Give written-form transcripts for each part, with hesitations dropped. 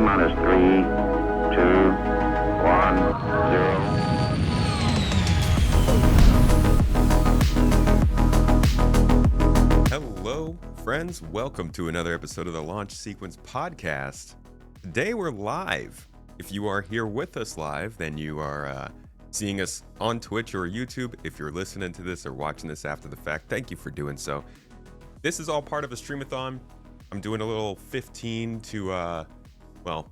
minus 3, 2, 1, 0. Hello, friends. Welcome to another episode of the Launch Sequence Podcast. Today we're live. If you are here with us live, then you are seeing us on Twitch or YouTube. If you're listening to this or watching this after the fact, thank you for doing so. This is all part of a streamathon. I'm doing a little 15 to,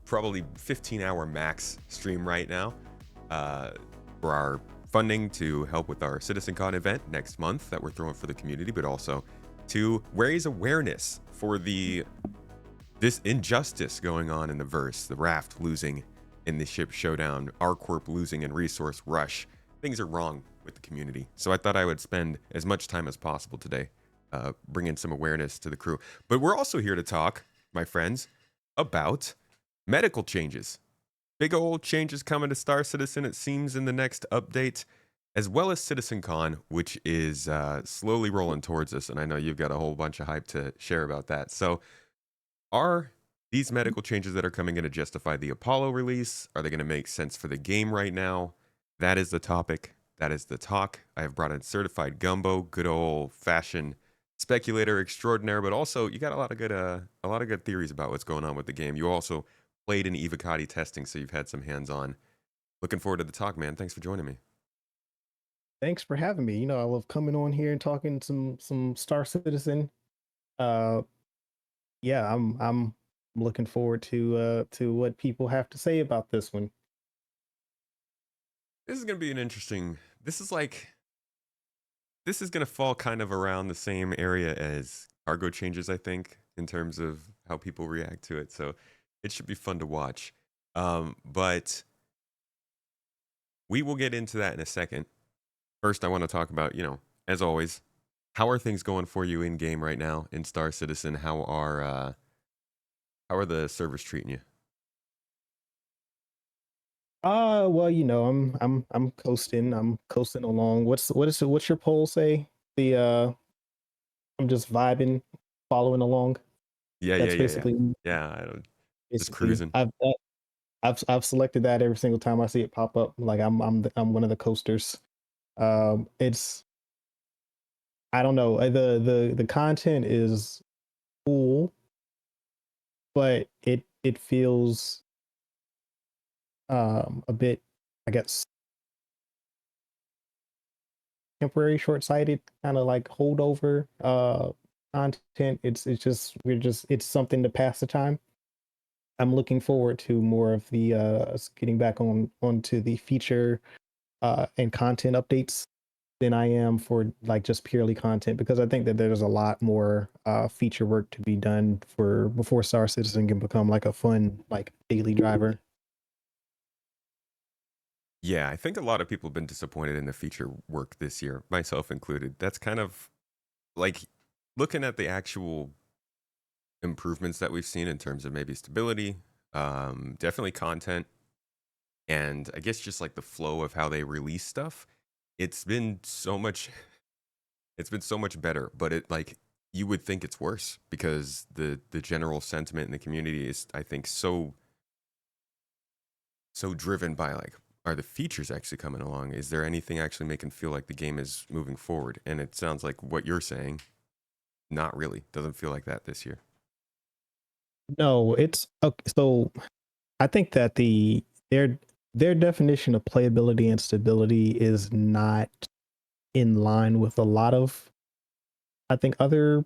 probably 15-hour max stream right now for our funding to help with our CitizenCon event next month that we're throwing for the community, but also to raise awareness for this injustice going on in the verse, the raft losing in the ship showdown, R-Corp losing in resource rush. Things are wrong with the community. So I thought I would spend as much time as possible today bringing some awareness to the crew. But we're also here to talk, my friends, about medical changes. Big old changes coming to Star Citizen, it seems, in the next update, as well as CitizenCon, which is slowly rolling towards us. And I know you've got a whole bunch of hype to share about that. So are these medical changes that are coming in to justify the Apollo release? Are they going to make sense for the game right now? That is the topic. That is the talk. I have brought in CertifiedGumbo, good old fashioned speculator extraordinaire, but also you got a lot of good theories about what's going on with the game. You also played in Evocati testing, so you've had some hands-on. Looking forward to the talk, man. Thanks for joining me. Thanks for having me. I love coming on here and talking some Star Citizen. Yeah, I'm looking forward to what people have to say about this one. This is gonna be an interesting. This is gonna fall kind of around the same area as cargo changes, I think, in terms of how people react to it. So it should be fun to watch. But we will get into that in a second. First, I want to talk about, as always, how are things going for you in game right now in Star Citizen? How are the servers treating you? Well, I'm coasting. I'm coasting along. What's your poll say? I'm just vibing, following along. Yeah, That's yeah, yeah, yeah. basically Yeah, I don't just basically. cruising. I've selected that every single time I see it pop up. Like I'm one of the coasters. It's I don't know. The content is cool, but it feels a bit, I guess, temporary, short-sighted, kind of like holdover content. It's something to pass the time. I'm looking forward to more of the us getting back onto the feature and content updates than I am for like just purely content, because I think that there's a lot more feature work to be done before Star Citizen can become like a fun like daily driver. Yeah, I think a lot of people have been disappointed in the feature work this year, myself included. That's kind of like looking at the actual improvements that we've seen in terms of maybe stability, definitely content, and I guess just like the flow of how they release stuff. It's been so much it's been so much better, but it like you would think it's worse because the general sentiment in the community is, I think, so driven by like, are the features actually coming along? Is there anything actually making feel like the game is moving forward? And it sounds like what you're saying, not really. Doesn't feel like that this year. No, it's okay. So I think that their definition of playability and stability is not in line with a lot of, I think, other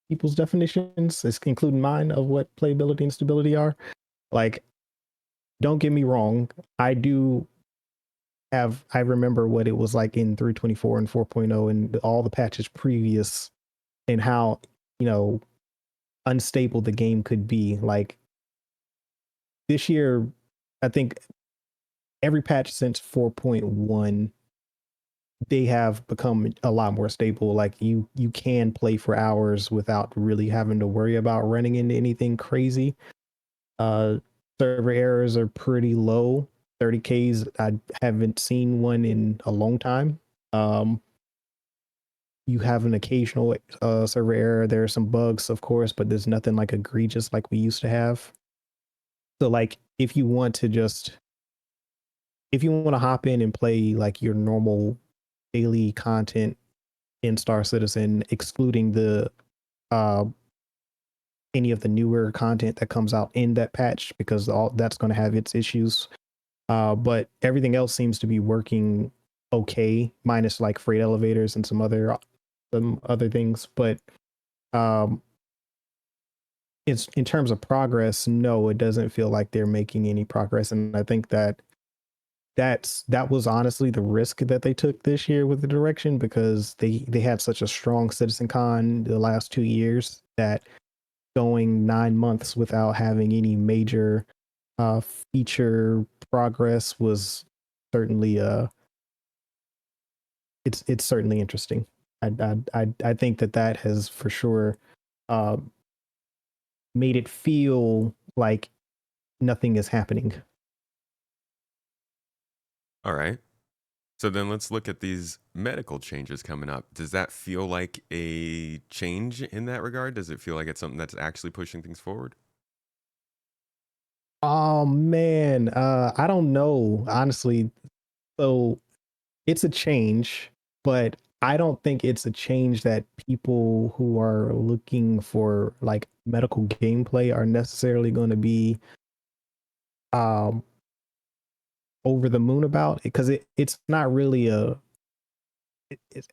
people's definitions, including mine, of what playability and stability are. Like, don't get me wrong, I remember what it was like in 3.24 and 4.0 and all the patches previous, and how, unstable the game could be. Like this year, I think every patch since 4.1, they have become a lot more stable. Like you can play for hours without really having to worry about running into anything crazy. Server errors are pretty low. 30Ks, I haven't seen one in a long time. You have an occasional server error. There are some bugs, of course, but there's nothing like egregious like we used to have. So like if you want to hop in and play like your normal daily content in Star Citizen, excluding the uh any of the newer content that comes out in that patch, because all that's going to have its issues. But everything else seems to be working okay, minus like freight elevators and some other things. But um, it's in terms of progress, no, it doesn't feel like they're making any progress. And I think that was honestly the risk that they took this year with the direction, because they had such a strong CitizenCon the last 2 years that going 9 months without having any major uh feature progress was certainly it's certainly interesting. I think that has for sure uh made it feel like nothing is happening. All right. So then let's look at these medical changes coming up. Does that feel like a change in that regard? Does it feel like it's something that's actually pushing things forward? Oh man, I don't know honestly. So it's a change, but I don't think it's a change that people who are looking for like medical gameplay are necessarily going to be um over the moon about, because it's not really it's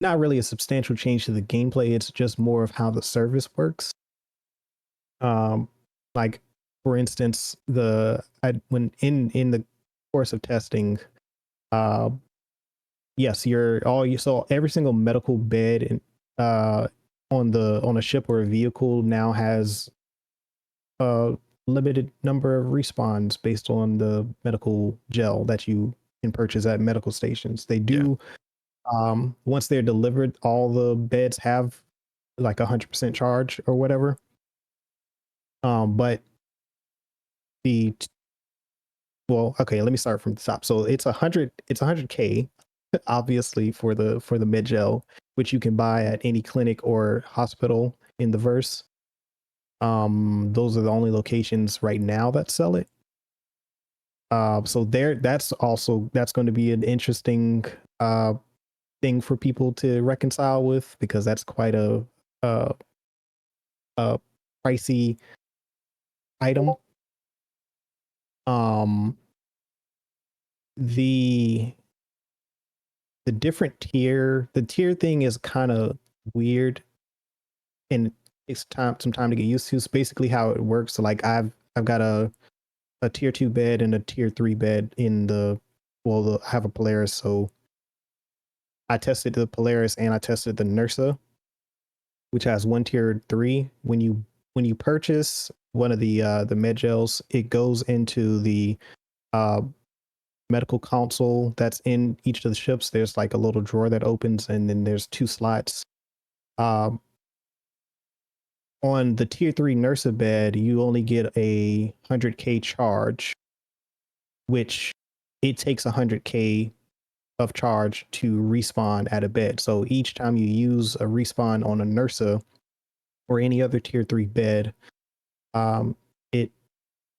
not really a substantial change to the gameplay. It's just more of how the service works. Um, like for instance, when in the course of testing, uh, yes, so every single medical bed on a ship or a vehicle now has a limited number of respawns based on the medical gel that you can purchase at medical stations. They Yeah. do once they're delivered, all the beds have like 100% charge or whatever. But the well, okay, let me start from the top. So it's 100K, obviously for the med gel, which you can buy at any clinic or hospital in the verse. Those are the only locations right now that sell it. So that's going to be an interesting thing for people to reconcile with, because that's quite a, a pricey item. Um, the the tier thing is kind of weird, and it takes some time to get used to. It's basically how it works. So like I've got a tier 2 bed and a tier 3 bed in I have a Polaris, so I tested the Polaris and I tested the Nursa, which has one tier 3. When you purchase one of the med gels, it goes into the uh medical console that's in each of the ships. There's like a little drawer that opens, and then there's two slots. Um, on the tier 3 Nursa bed, you only get a 100K charge, which it takes 100K of charge to respawn at a bed. So each time you use a respawn on a Nursa or any other tier 3 bed, it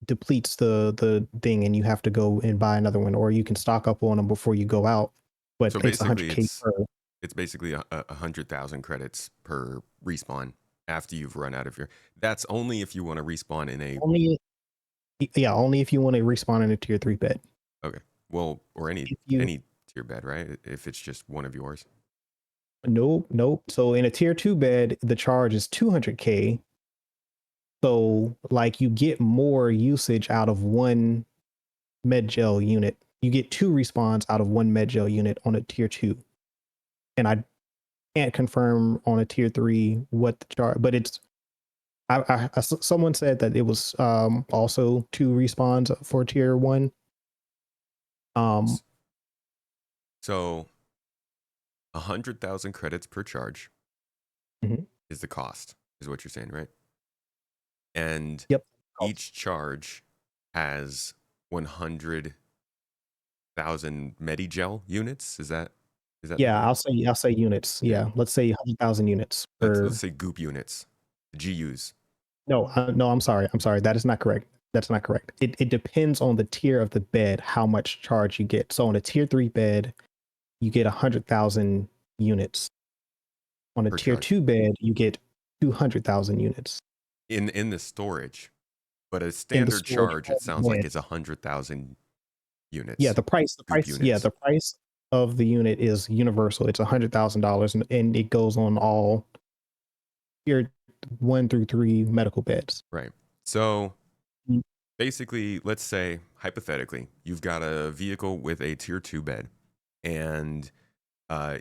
depletes the thing, and you have to go and buy another one, or you can stock up on them before you go out. But So it's basically 100K per. it's basically 100,000 credits per respawn after you've run out of your. That's only if you want to respawn in a. Only only if you want to respawn in a tier 3 bed. Okay. Well, or If you any tier bed, right? If it's just one of yours. Nope. So in a tier 2 bed, the charge is 200K. So like you get more usage out of one med gel unit. You get two respawns out of one med gel unit on a tier 2. And I can't confirm on a tier 3 what the charge, but it's someone said that it was also two respawns for tier 1. So 100,000 credits per charge Mhm. is the cost, is what you're saying, right? And Yep. each charge has 100,000 Medigel units. Is that the Yeah, right? I'll say units. Yeah. Yeah, let's say 100,000 units Let's per. say goop units, GUs. No, no, I'm sorry. That is not correct. That's not correct. It depends on the tier of the bed, how much charge you get. So on a tier 3 bed, you get 100,000 units. On a per tier charge 2 bed, you get 200,000 units. in the storage. But a In the standard storage charge, of it the sounds like bed. it's 100,000 Yeah, units, the price, goop yeah, units. the price of the unit is universal. It's $100,000, and it goes on all tier 1 through 3 medical beds. Right. So Mm. basically, let's say hypothetically, you've got a vehicle with a tier 2 bed, and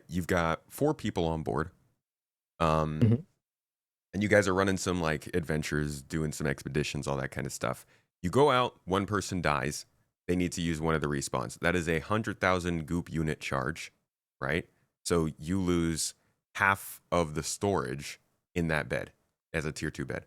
you've got 4 people on board. Mhm. And you guys are running some like adventures, doing some expeditions, all that kind of stuff. You go out, one person dies, they need to use one of the respawns. That is 100,000 goop unit charge, right? So you lose half of the storage in that bed as a tier 2 bed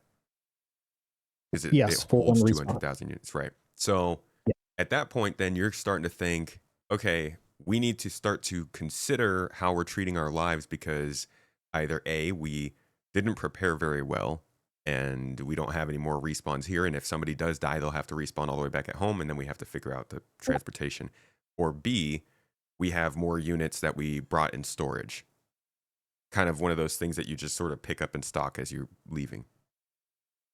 because it Yes, for one holds respawn. 200,000 units, right? So Yeah. at that point, then you're starting to think, okay, we need to start to consider how we're treating our lives because either A, we didn't prepare very well and we don't have any more respawns here. And if somebody does die, they'll have to respawn all the way back at home and then we have to figure out the transportation. Or B, we have more units that we brought in storage. Kind of one of those things that you just sort of pick up in stock as you're leaving.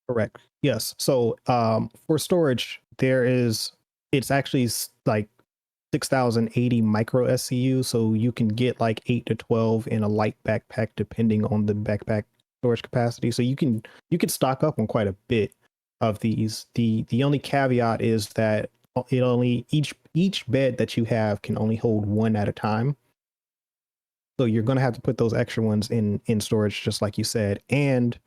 Correct. Yes. So for storage, it's actually like 6,080 micro SCU. So you can get like 8 to 12 in a light backpack, depending on the backpack storage capacity. So you could stock up on quite a bit of these. The only caveat is that it only each bed that you have can only hold one at a time. So you're going to have to put those extra ones in storage, just like you said. And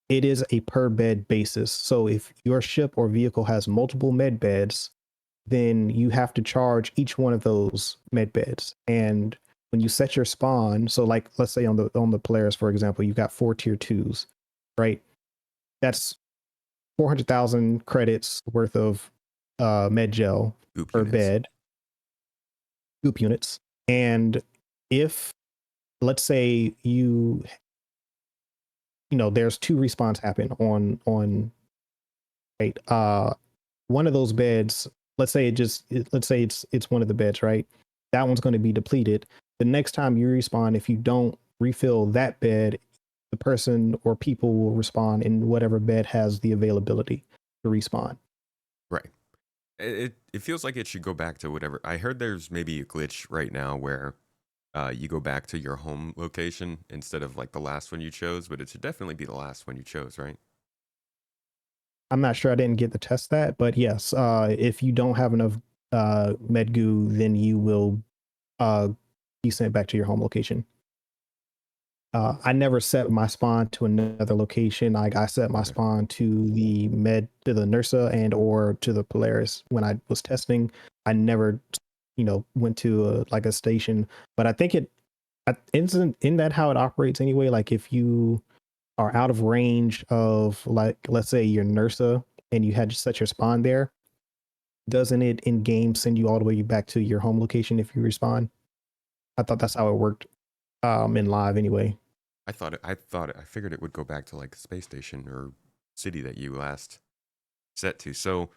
it is a per bed basis. So if your ship or vehicle has multiple med beds, then you have to charge each one of those med beds. And when you set your spawn, so like let's say on the Polaris, for example, you've got 4 tier 2s, right? That's 400,000 credits worth of med gel Goop per units. bed, goop units. And if let's say there's 2 respawns happen on right, one of those beds, let's say it's one of the beds, right? That one's going to be depleted. The next time you respawn, if you don't refill that bed, the person or people will respawn in whatever bed has the availability to respawn. Right. It feels like it should go back to whatever. I heard there's maybe a glitch right now where you go back to your home location instead of like the last one you chose, but it should definitely be the last one you chose, right? I'm not sure. I didn't get to test that, but yes, if you don't have enough med goo, then you will uh, be sent back to your home location. I never set my spawn to another location. I set my Okay. spawn to the Nursa and or to the Polaris when I was testing. I never, went to like a station. But I think isn't that how it operates anyway? Like if you are out of range of, like, let's say your Nursa and you had to set your spawn there, doesn't it in game send you all the way back to your home location if you respawn? I thought that's how it worked in live anyway. I figured it would go back to like the space station or city that you last set to. So,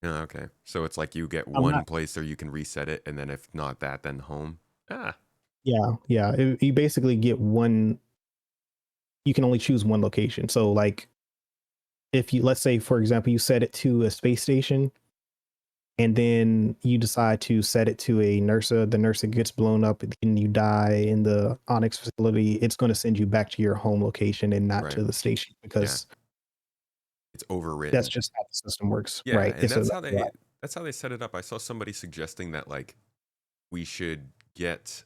yeah, okay. So it's like you get I'm one not. place there you can reset it, and then if not that, then home. Ah, Yeah. You basically get one. You can only choose one location. So, like, if you, let's say, for example, you set it to a space station, and then you decide to set it to a Nursa, the Nursa gets blown up, and you die in the Onyx facility, it's going to send you back to your home location and not right. to the station, Yeah, because it's that's overwritten. just how the system works, Yeah, right? and It's a that's how they set it up. I saw somebody suggesting that like we should get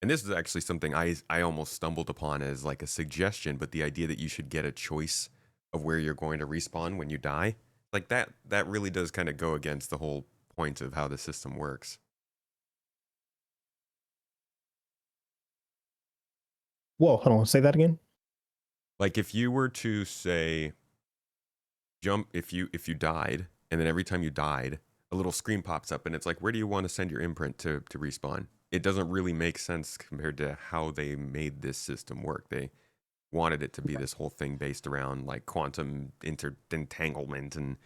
and this is actually something I almost stumbled upon as like a suggestion, but the idea that you should get a choice of where you're going to respawn when you die, like that really does kind of go against the whole point of how the system works. Whoa, hold on, say that again. Like if you were to say jump if you died and then every time you died a little screen pops up and it's like where do you want to send your imprint to respawn? It doesn't really make sense compared to how they made this system work. wanted it to be this whole thing based around like quantum entanglement and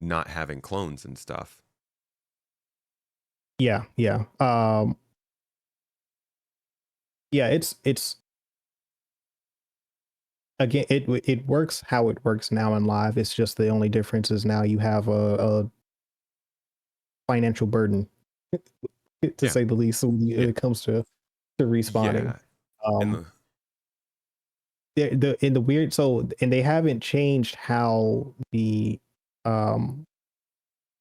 not having clones and stuff. Yeah, yeah. Yeah, it's again, it works how it works now in live. It's just the only difference is now you have a financial burden, to Yeah, say the least, when yeah, it comes to respawning. yeah. And Um, in the weird, so and they haven't changed how the um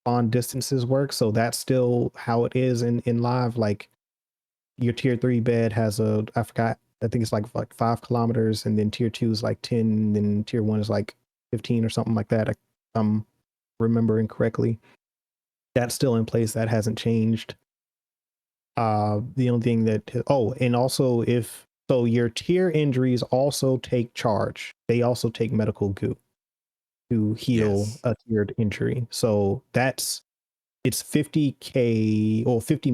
on distances work, so that's still how it is in live. Like your tier 3 bed has a, I forgot, I think it's like 5 kilometers, and then tier 2 is like 10, and then tier 1 is like 15 or something like that. I'm remembering correctly. That's still in place. That hasn't changed. The only thing that, oh, and also if so, your tier injuries also take charge. They also take medical goo to heal yes, a tiered injury. So it's 50k or 50k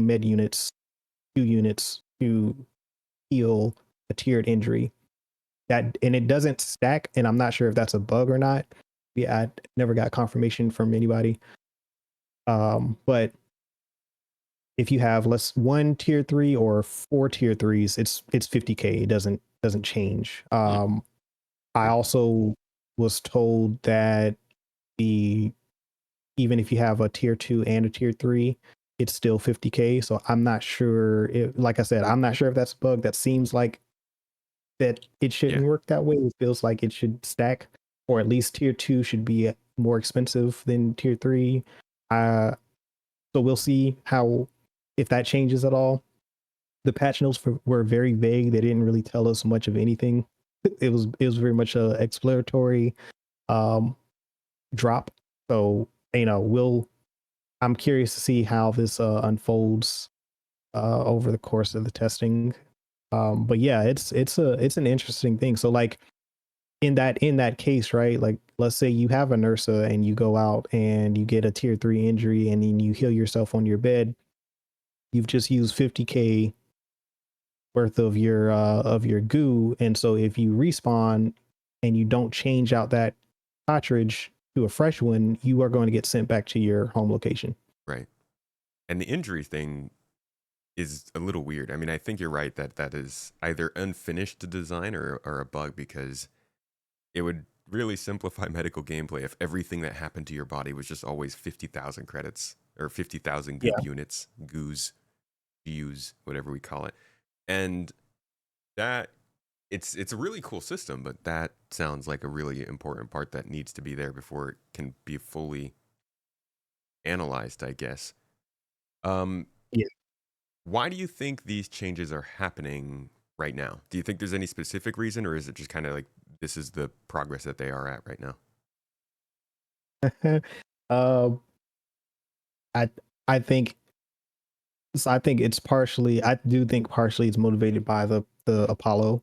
med units, 2 units to heal a tiered injury. That, and it doesn't stack, and I'm not sure if that's a bug or not. Yeah, I never got confirmation from anybody. But if you have less one tier 3 or 4 tier 3s, it's 50k. It doesn't change. hmm, I cool. also was told that the even if you have a tier 2 and a tier 3, it's still 50k. So I'm not sure if, like I said, I'm not sure if that's a bug. That seems like that it Yeah, shouldn't work that way. It feels like it should stack, or at least tier 2 should be more expensive than tier 3. Uh, so we'll see how, if that changes at all. The patch notes were very vague. They didn't really tell us much of anything. It was very much a exploratory um, drop. So I'm curious to see how this unfolds over the course of the testing. But yeah, it's an interesting thing. So like in that case, right? Like let's say you have a NERSA and you go out and you get a tier 3 injury and then you heal yourself on your bed. You've just used 50k worth of your goo, and so if you respawn and you don't change out that cartridge to a fresh one, you are going to get sent back to your home location. right. And the injury thing is a little weird. I mean, I think you're right that that is either unfinished design or a bug because it would really simplify medical gameplay if everything that happened to your body was just always 50,000 credits or 50,000 Yeah. goop units, GUs, whatever we call it. And that it's a really cool system, but that sounds like a really important part that needs to be there before it can be fully analyzed, I guess. Um, Yeah. why do you think these changes are happening right now? Do you think there's any specific reason, or is it just kind of like this is the progress that they are at right now? um, I I think I think it's partially. I do think partially it's motivated by the Apollo,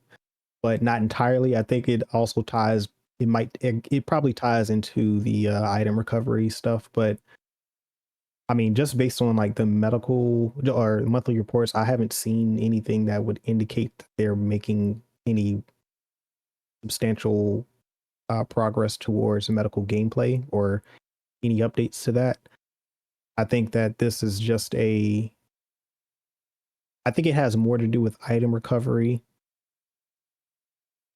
but not entirely. I think it also ties. It probably ties into the item recovery stuff, but I mean, just based on like the medical or monthly reports, I haven't seen anything that would indicate that they're making any substantial progress towards medical gameplay or any updates to that. I think that this is just I think it has more to do with item recovery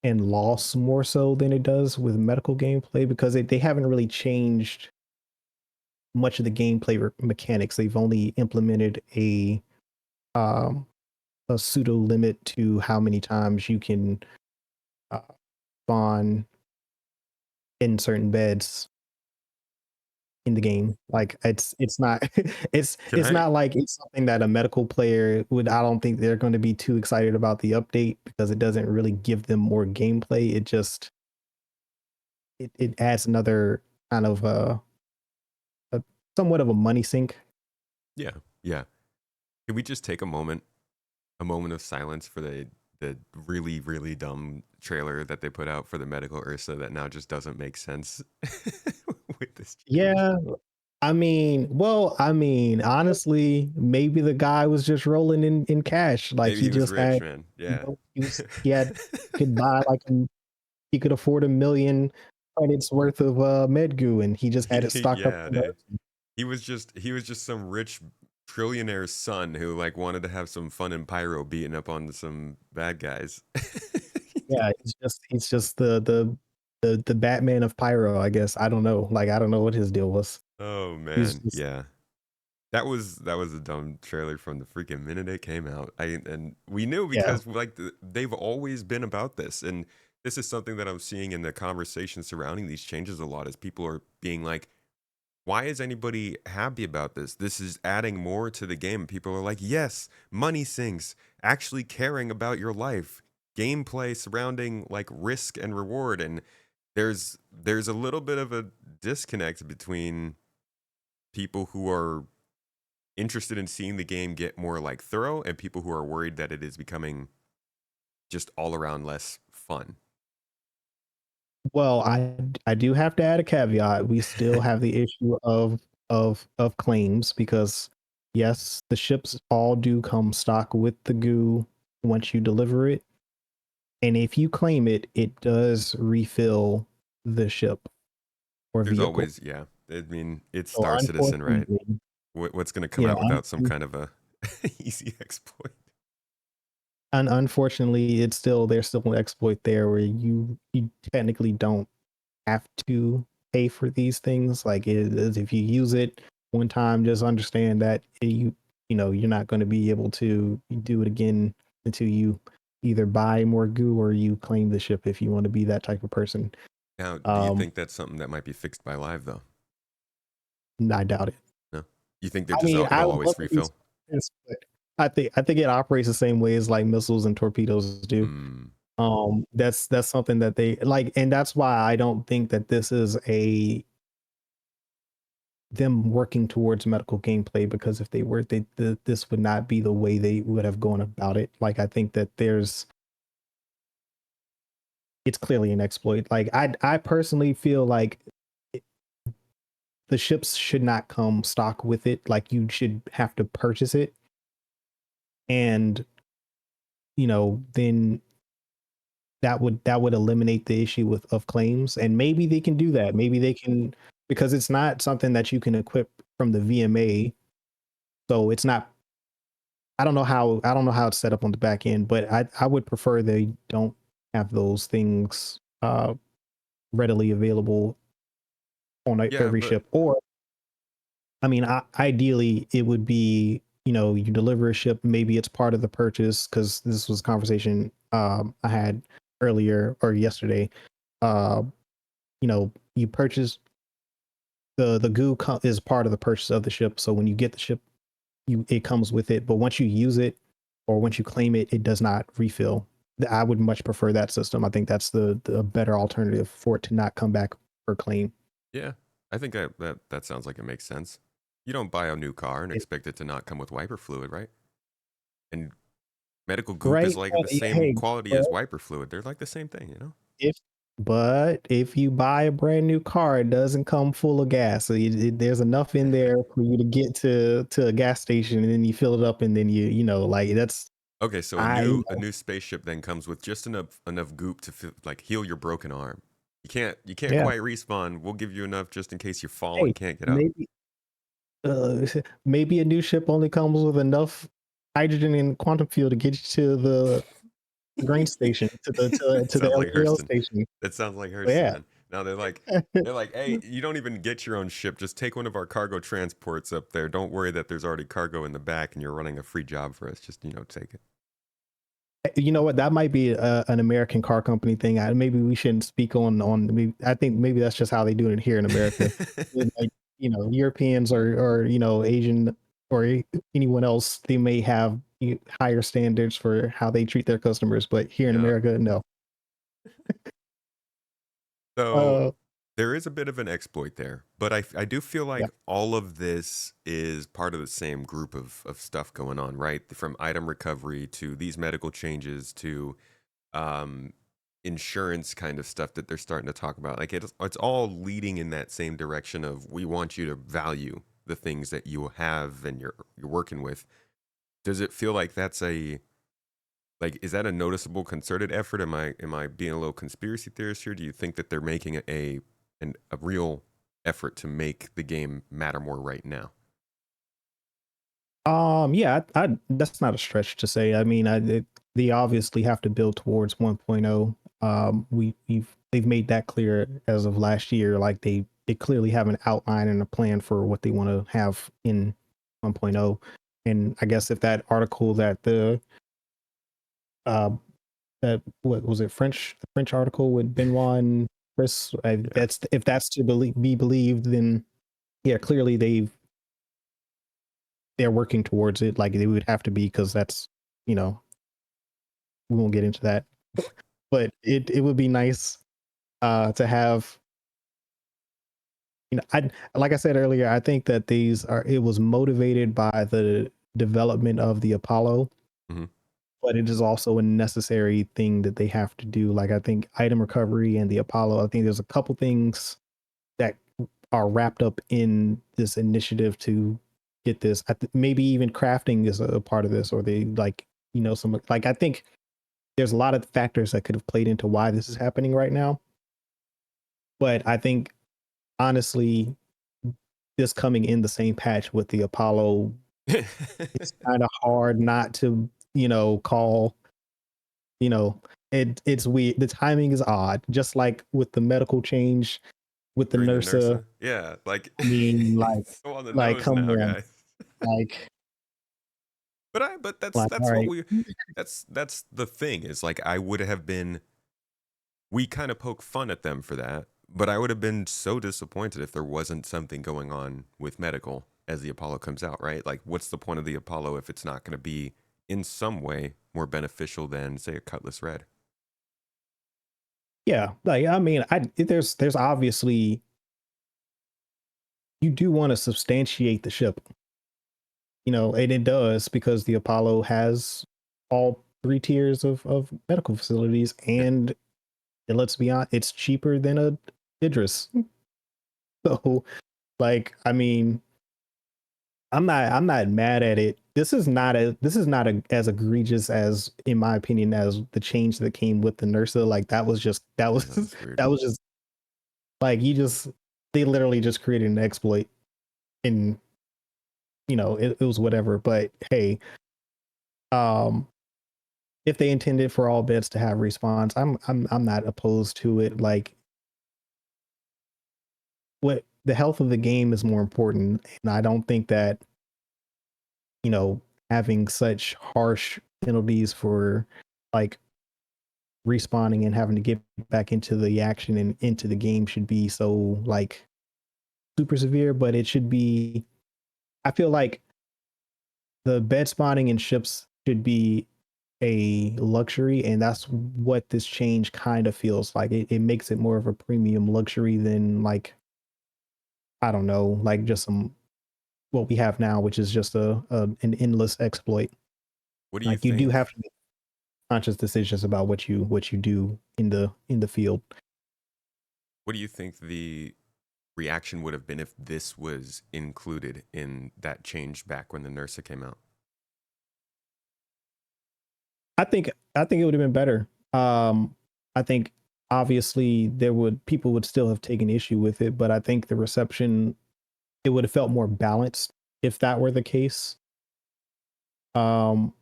and loss more so than it does with medical gameplay, because they haven't really changed much of the gameplay mechanics. They've only implemented um, a pseudo limit to how many times you can uh, spawn in certain beds in the game. Like it's not Can it's I not like it's something that a medical player would. I don't think they're going to be too excited about the update because it doesn't really give them more gameplay. It just it adds another kind of a somewhat of a money sink. Yeah, yeah. Can we just take a moment of silence for the really really dumb trailer that they put out for the medical Ursa that now just doesn't make sense with this change? Yeah, Honestly, maybe the guy was just rolling in cash. Like Maybe he he was just rich, had, man. Yeah. he had could buy like he could afford 1 million credits worth of medgoo, and he just had it stocked up Yeah, for dude. emergency. He was just some rich trillionaire's son who like wanted to have some fun in pyro beating up on some bad guys. Yeah, he's just the Batman of pyro, I guess. I don't know. Like I don't know what his deal was. Oh He was man, just yeah. That was a dumb trailer from the freaking minute it came out. And we knew yeah. because like they've always been about this, and this is something that I'm seeing in the conversation surrounding these changes a lot. Is people are being like, "Why is anybody happy about this? This is adding more to the game." People are like, "Yes, money sinks. Actually caring about your life, gameplay surrounding like risk and reward." And there's a little bit of a disconnect between people who are interested in seeing the game get more like thorough and people who are worried that it is becoming just all around less fun. Well, I do have to add a caveat. We still have the issue of claims because yes, the ships all do come stock with the goo once you deliver it. And if you claim it, it does refill the ship or There's vehicle. always, yeah. I mean, it's So Star Citizen, right? unfortunately, What's going to come yeah, out without some kind of a easy exploit? and unfortunately, it's still there's still an exploit there where you technically don't have to pay for these things. Like it is, if you use it one time, just understand that you're not going to be able to do it again until you either buy more goo or you claim the ship if you want to be that type of person. Now, do you Um, think that's something that might be fixed by live though? I doubt it. No. You think they're I just mean, I it'll would love always to be, refill? but I think it operates the same way as like missiles and torpedoes do. Hmm. That's something that they like, and that's why I don't think that this is a them working towards medical gameplay, because if they were, this would not be the way they would have gone about it. Like I think that it's clearly an exploit. Like I personally feel like it- the ships should not come stock with it. Like you should have to purchase it, and then that would eliminate the issue with of claims. And maybe they can do that. Maybe they can, because it's not something that you can equip from the VMA. So it's not, I don't know how it's set up on the back end, but I would prefer they don't have those things readily available on Yeah, every but ship. Or ideally it would be, you deliver a ship, maybe it's part of the purchase, because this was a conversation I had earlier or yesterday. Uh, you purchase the goo is part of the purchase of the ship. So when you get the ship, it comes with it. But once you use it or once you claim it, it does not refill. I would much prefer that system. I think that's the better alternative for it to not come back per claim. yeah, I think that sounds like it makes sense. You don't buy a new car and It- expect it to not come with wiper fluid, right? And medical goop is right? like But, the yeah, same hey, quality but as wiper fluid. They're like the same thing, you know? if if you buy a brand new car, it doesn't come full of gas. So there's enough in there for you to get to a gas station, and then you fill it up, and then like that's Okay, so a I new a new spaceship then comes with just enough goop to like heal your broken arm. You can't yeah. quite respawn. We'll give you enough just in case you fall and Hey, can't get up. maybe uh, maybe a new ship only comes with enough hydrogen and quantum fuel to get you to the grain station, to the Sounds like LTL Hurston. station. That sounds like So Hurston, yeah. man. Now they're like, hey, you don't even get your own ship. Just take one of our cargo transports up there. Don't worry that there's already cargo in the back and you're running a free job for us. Just take it. You know what? That might be an American car company thing. Maybe we shouldn't speak on. I think maybe that's just how they do it here in America. Like Europeans or Asian or anyone else, they may have higher standards for how they treat their customers, but here in Yeah. America, no. So Uh, there is a bit of an exploit there, but I do feel yeah, like all of this is part of the same group of stuff going on, right? From item recovery to these medical changes to um, insurance kind of stuff that they're starting to talk about. Like it's all leading in that same direction of we want you to value the things that you have and you're working with. Does it feel like that's is that a noticeable concerted effort? Am I being a little conspiracy theorist here? Do you think that they're making a real effort to make the game matter more right now? Yeah, I that's not a stretch to say. I mean, they obviously have to build towards 1.0. They've made that clear as of last year. Like they clearly have an outline and a plan for what they want to have in 1.0. And I guess if that article that uh that what was it the French article with Benoit and Chris, Yeah. that's if that's to be believed, then yeah, clearly they're working towards it. Like they would have to be, because that's, you know, we won't get into that. But it would be nice to have, I like I said earlier, I think that it was motivated by the development of the Apollo, Hmm. but it is also a necessary thing that they have to do. Like I think item recovery and the Apollo, I think there's a couple things that are wrapped up in this initiative to get this. Maybe even crafting is a part of this, or they like, some like, I think there's a lot of factors that could have played into why this is happening right now. But I think honestly, this coming in the same patch with the Apollo, it's kind of hard not to, call, you know, it's weird. The timing is odd, just like with the medical change with the During the NERSA. NERSA, yeah, like I mean, it's so on the like, nose come now, on, guys. like, But like, all that's what right, we that's the thing is like I would have been we kind of poke fun at them for that, but I would have been so disappointed if there wasn't something going on with medical as the Apollo comes out, right? Like, what's the point of the Apollo if it's not going to be in some way more beneficial than, say, a Cutlass Red? yeah, like, I mean, there's obviously, you do want to substantiate the ship, and it does, because the Apollo has all three tiers of medical facilities, Yeah. and let's be honest, it's cheaper than a Idris. So, like, I mean, I'm not mad at it. This is not as egregious as, in my opinion, as the change that came with the NERSA. Like that was Yeah, that's weird. that was just like, they literally just created an exploit, and it was whatever. But hey, um if they intended for all bits to have respawns, I'm not opposed to it. Like, what the health of the game is more important, and I don't think that, you know having such harsh penalties for, like, respawning and having to get back into the action and into the game should be so, like, super severe. But it should be, I feel like the bed spawning in ships should be a luxury, and that's what this change kind of feels like. It makes it more of a premium luxury than, like, I don't know, like just what we have now, which is just an endless exploit. What do you Like, you do think? have to make conscious decisions about what you do in the field. What do you think the reaction would have been if this was included in that change back when the NERSA came out? I think it would have been better. I think obviously people would still have taken issue with it, but I think the reception, it would have felt more balanced if that were the case. Um,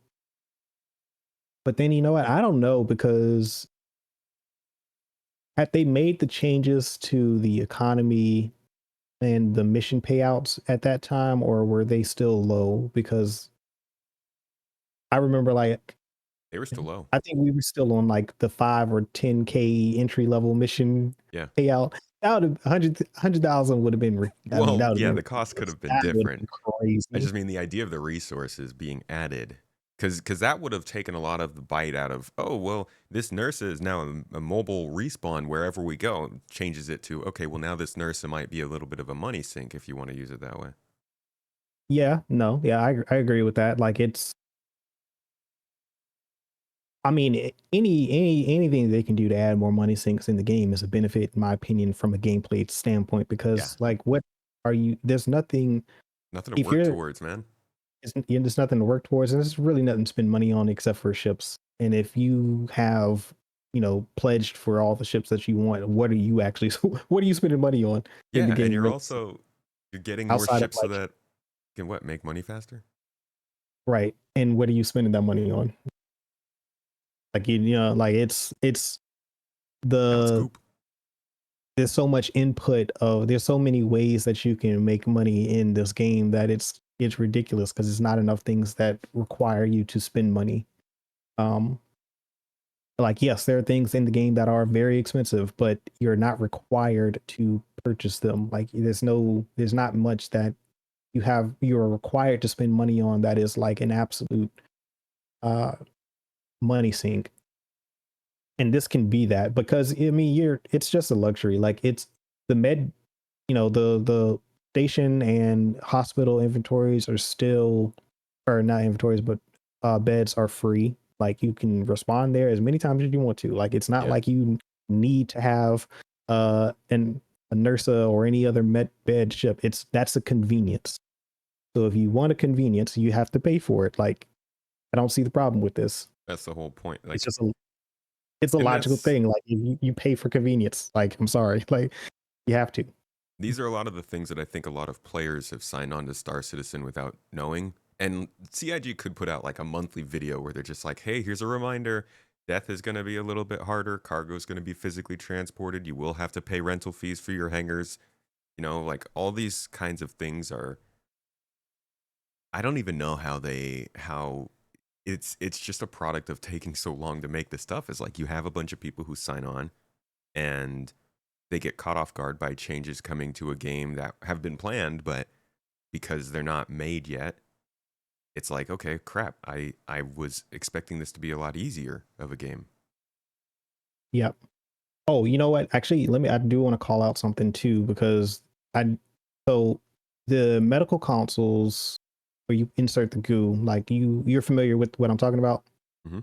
but then, you know what? I don't know, because had they made the changes to the economy and the mission payouts at that time, or were they still low? Because I remember, like, They were still low. I think we were still on like the 5 or 10K entry level mission Yeah. payout. That would have 100,000 would have been. I mean, Well, that would have yeah, been the cost could ridiculous. have been That would have different. been I crazy. just mean the idea of the resources being added, because that would have taken a lot of the bite out of. Oh well, this NERSA is now a mobile respawn wherever we go. Changes it to okay. Well, now this NERSA might be a little bit of a money sink if you want to use it that way. Yeah, no, yeah, I agree with that. Like, I mean, anything they can do to add more money sinks in the game is a benefit, in my opinion, from a gameplay standpoint. Yeah, Because like, what are you? There's nothing. nothing to If work you're, towards, man. there's nothing to work towards, and there's really nothing to spend money on except for ships. And if you have, pledged for all the ships that you want, what are you actually? What are you spending money on in the Yeah, and game? Really, you're getting more outside of ships so like, that you can what, make money faster? right? And what are you spending that money on? Like like it's Now it's the goop. there's so much input of there's so many ways that you can make money in this game that it's ridiculous because it's not enough things that require you to spend money. Um, like yes, there are things in the game that are very expensive, but you're not required to purchase them. Like there's not much that you're required to spend money on that is like an absolute uh money sink. And this can be that because I mean it's just a luxury. Like it's the med the station and hospital inventories are still, or not inventories, but beds are free. Like you can respond there as many times as you want to. Like it's not Yeah. like you need to have an a nursa or any other med bed ship. That's a convenience. So if you want a convenience, you have to pay for it. Like I don't see the problem with this. That's the whole point. It's Like, just it's a and logical that's thing. Like you pay for convenience. Like I'm sorry, like you have to. these are a lot of the things that I think a lot of players have signed on to Star Citizen without knowing. And CIG could put out like a monthly video where they're just like, hey, here's a reminder. Death is going to be a little bit harder. Cargo is going to be physically transported. You will have to pay rental fees for your hangars. Like all these kinds of things are, I don't even know how it's just a product of taking so long to make this stuff. Is like you have a bunch of people who sign on and they get caught off guard by changes coming to a game that have been planned, but because they're not made yet, it's like, okay, crap. I was expecting this to be a lot easier of a game. Yep. Oh, you know what? Actually, I do want to call out something too, because so the medical consoles where you insert the goo, like you're familiar with what I'm talking about? Hmm.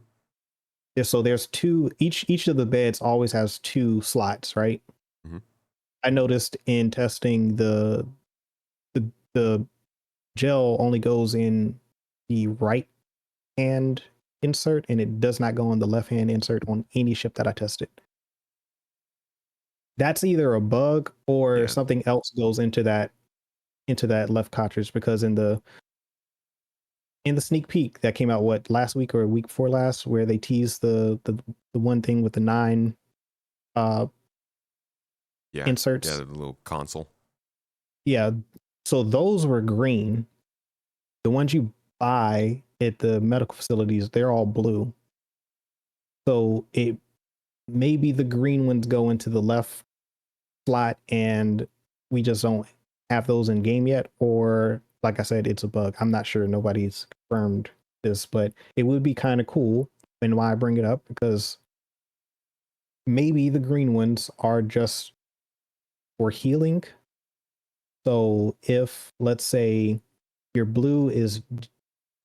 Yeah, so there's two, each of the beds always has two slots, right? Hmm. I noticed in testing the gel only goes in the right hand insert and it does not go on the left hand insert on any ship that I tested. That's either a bug or Yeah. something else goes into that left cartridge, because in the sneak peek that came out last week or a week before last, where they teased the one thing with the 9 uh Yeah. Yeah. inserts. The little console. Yeah, so those were green. The ones you buy at the medical facilities, they're all blue. So it maybe the green ones go into the left slot and we just don't have those in game yet, or like I said, it's a bug. I'm not sure. Nobody's confirmed this, but it would be kind of cool. And why I bring it up, because maybe the green ones are just for healing. So if, let's say, your blue is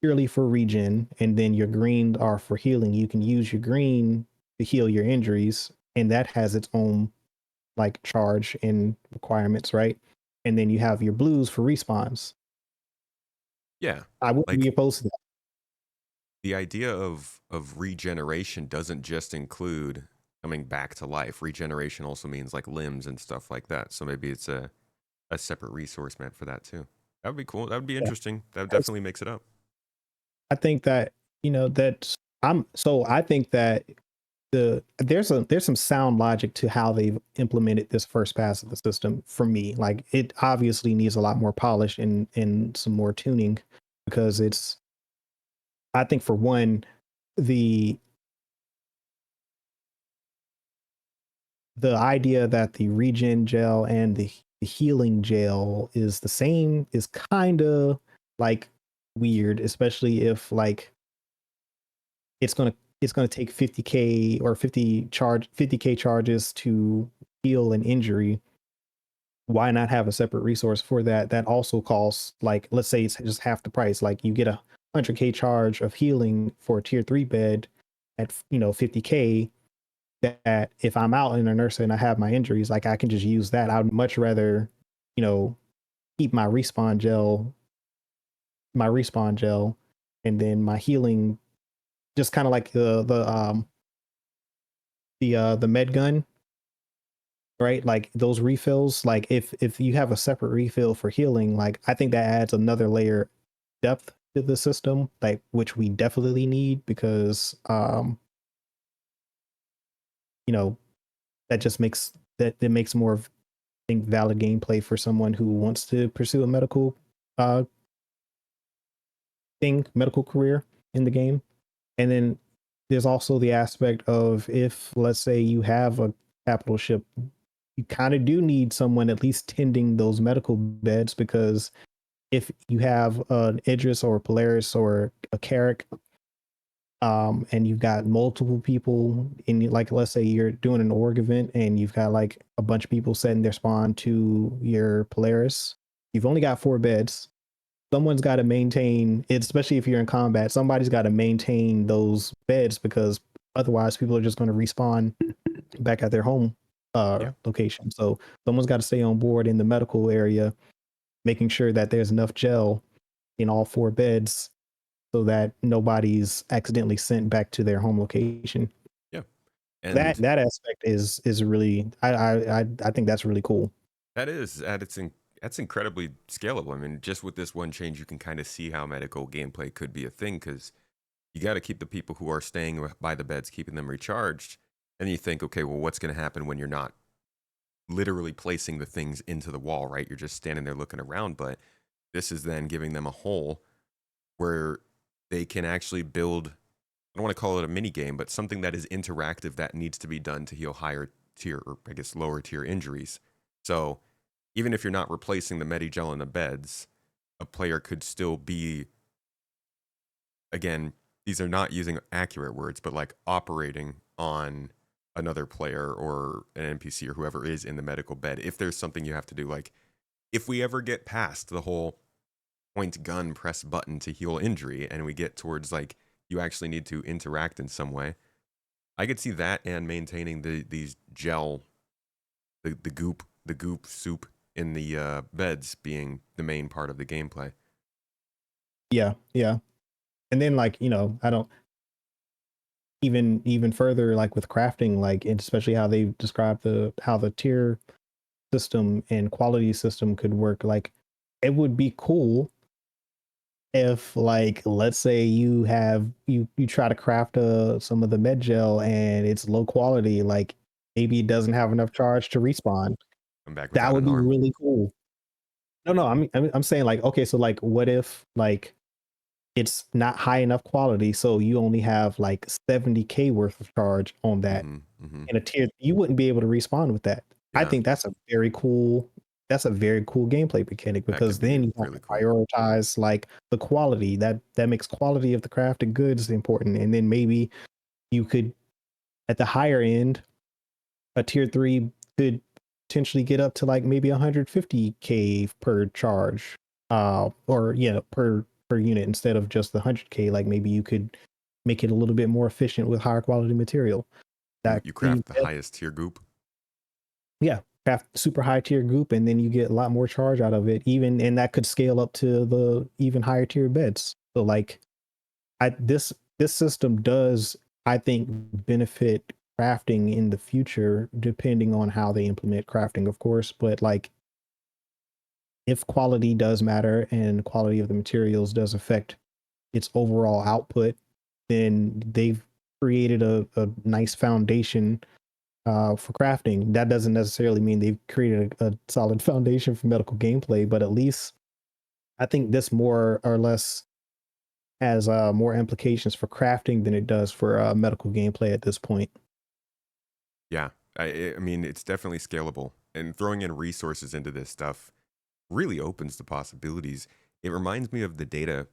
purely for regen and then your green are for healing, you can use your green to heal your injuries, and that has its own like charge and requirements, right? And then you have your blues for respawns. Yeah. I wouldn't be Like opposed to that. the idea of regeneration doesn't just include coming back to life. Regeneration also means like limbs and stuff like that. So maybe it's a separate resource meant for that too. That would be cool. That would be Yeah. interesting. That Because definitely makes it up. I think that, that I think that there's some sound logic to how they've implemented this first pass of the system for me. Like it obviously needs a lot more polish and some more tuning, because I think for one, the the idea that the regen gel and the healing gel is the same is kind of like weird, especially if like it's gonna take 50k or 50k charges to heal an injury. Why not have a separate resource for that that also costs, like, let's say it's just half the price. Like you get a 100k charge of healing for a tier 3 bed, at 50K, that if I'm out in a nurse and I have my injuries, like I can just use that. I would much rather, you know, keep my respawn gel, and then my healing, just kind of like the med gun, right? Like those refills, like if you have a separate refill for healing, like I think that adds another layer of depth to the system, like which we definitely need, because you know, that just makes that makes more of, I think, valid gameplay for someone who wants to pursue a uh medical career in the game. And then there's also the aspect of, if let's say you have a capital ship, you kind of do need someone at least tending those medical beds, because if you have an Idris or a Polaris or a Carrick, and you've got multiple people in, like, let's say you're doing an org event and you've got like a bunch of people setting their spawn to your Polaris, you've only got 4 beds. Someone's got to maintain it, especially if you're in combat. Somebody's got to maintain those beds, because otherwise people are just going to respawn back at their home Yeah. location. So someone's got to stay on board in the medical area, making sure that there's enough gel in all 4 beds so that nobody's accidentally sent back to their home location. Yeah. That And that aspect is really, I think that's really cool. that is at its that's incredibly scalable. I mean, just with this one change, you can kind of see how medical gameplay could be a thing, because you got to keep the people who are staying by the beds, keeping them recharged. And you think, okay, well, what's going to happen when you're not literally placing the things into the wall, right? You're just standing there looking around. But this is then giving them a hole where they can actually build, I don't want to call it a mini game, but something that is interactive that needs to be done to heal higher tier, or I guess lower tier injuries. So even if you're not replacing the Medigel in the beds, a player could still be, again, these are not using accurate words, but like operating on another player or an NPC or whoever is in the medical bed. If there's something you have to do, like if we ever get past the whole point gun press button to heal injury and we get towards like you actually need to interact in some way, I could see that, and maintaining these gel, the goop soup in the beds being the main part of the gameplay. Yeah, yeah. And then, like, I don't, even further, like with crafting, like, and especially how they describe how the tier system and quality system could work. Like, it would be cool if, like, let's say you try to craft some of the med gel and it's low quality, like maybe it doesn't have enough charge to respawn. I'm back That without would an be arm. really cool. No, I'm saying, like, okay, so like what if, like, it's not high enough quality, so you only have like 70K worth of charge on that Mm-hmm, mm-hmm. in a tier, you wouldn't be able to respawn with that. I Yeah, think that's a very cool gameplay mechanic, that because could be then you have really to cool. prioritize like the quality, that makes quality of the crafted goods important. And then maybe you could, at the higher end, a tier 3 could potentially get up to like maybe 150K per charge, or per unit, instead of just the 100K. Like maybe you could make it a little bit more efficient with higher quality material. You That you craft the highest tier goop. Yeah, craft super high tier goop, and then you get a lot more charge out of it, even, and that could scale up to the even higher tier beds. So like, this system does, I think, benefit crafting in the future, depending on how they implement crafting, of course. But like, if quality does matter and quality of the materials does affect its overall output, then they've created a nice foundation for crafting. That doesn't necessarily mean they've created a solid foundation for medical gameplay, but at least I think this more or less has more implications for crafting than it does for medical gameplay at this point. Yeah, I mean, it's definitely scalable, and throwing in resources into this stuff really opens the possibilities. It reminds me of the data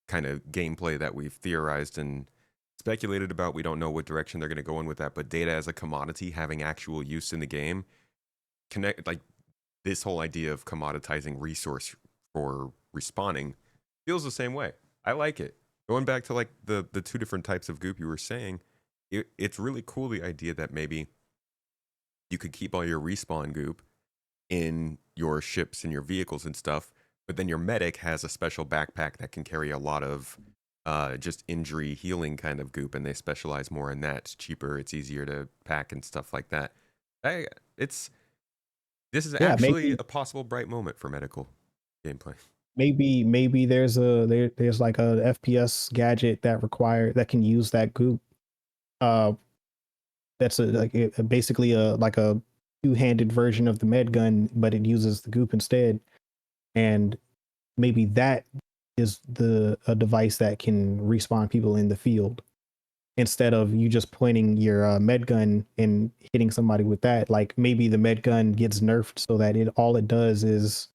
kind of gameplay that we've theorized and speculated about. We don't know what direction they're going to go in with that, but data as a commodity having actual use in the game, connect like this whole idea of commoditizing resource for respawning feels the same way. I like it. Going back to like the two different types of goop you were saying, it's really cool, the idea that maybe you could keep all your respawn goop in your ships and your vehicles and stuff, but then your medic has a special backpack that can carry a lot of just injury healing kind of goop, and they specialize more in that. It's cheaper, it's easier to pack and stuff like that. I, it's This is Yeah, actually a possible bright moment for medical gameplay. maybe there's like a FPS gadget that can use that goop. Uh, that's basically a two-handed version of the med gun, but it uses the goop instead. And maybe that is a device that can respawn people in the field instead of you just pointing your med gun and hitting somebody with that. Like maybe the med gun gets nerfed so that all it does is,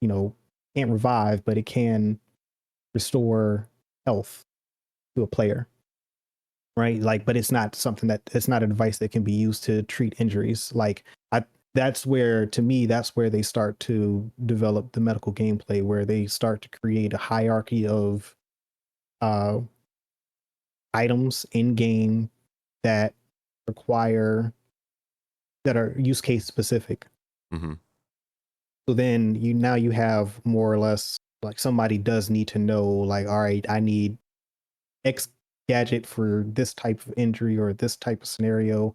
can't revive, but it can restore health to a player, right? Like, but it's not a device that can be used to treat injuries. Like, that's where, to me, that's where they start to develop the medical gameplay, where they start to create a hierarchy of uh, items in game that that are use case specific. Mm-hmm. So then you have more or less like somebody does need to know, like, all right, I need X gadget for this type of injury or this type of scenario.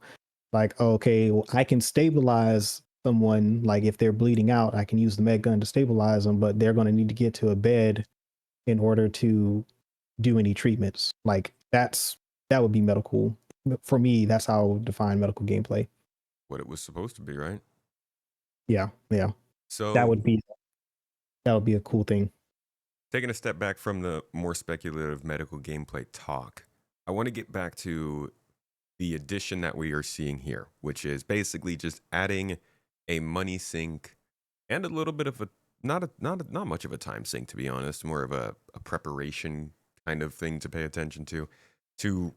Like, okay, well, I can stabilize someone. Like if they're bleeding out, I can use the med gun to stabilize them, but they're going to need to get to a bed in order to do any treatments. Like that would be medical. For me, that's how I would define medical gameplay. What it was supposed to be, right? Yeah, yeah. That So, would be that would be a cool thing. taking a step back from the more speculative medical gameplay talk, I want to get back to the addition that we are seeing here, which is basically just adding a money sink and a little bit of a not much of a time sink, to be honest, more of a preparation kind of thing to pay attention to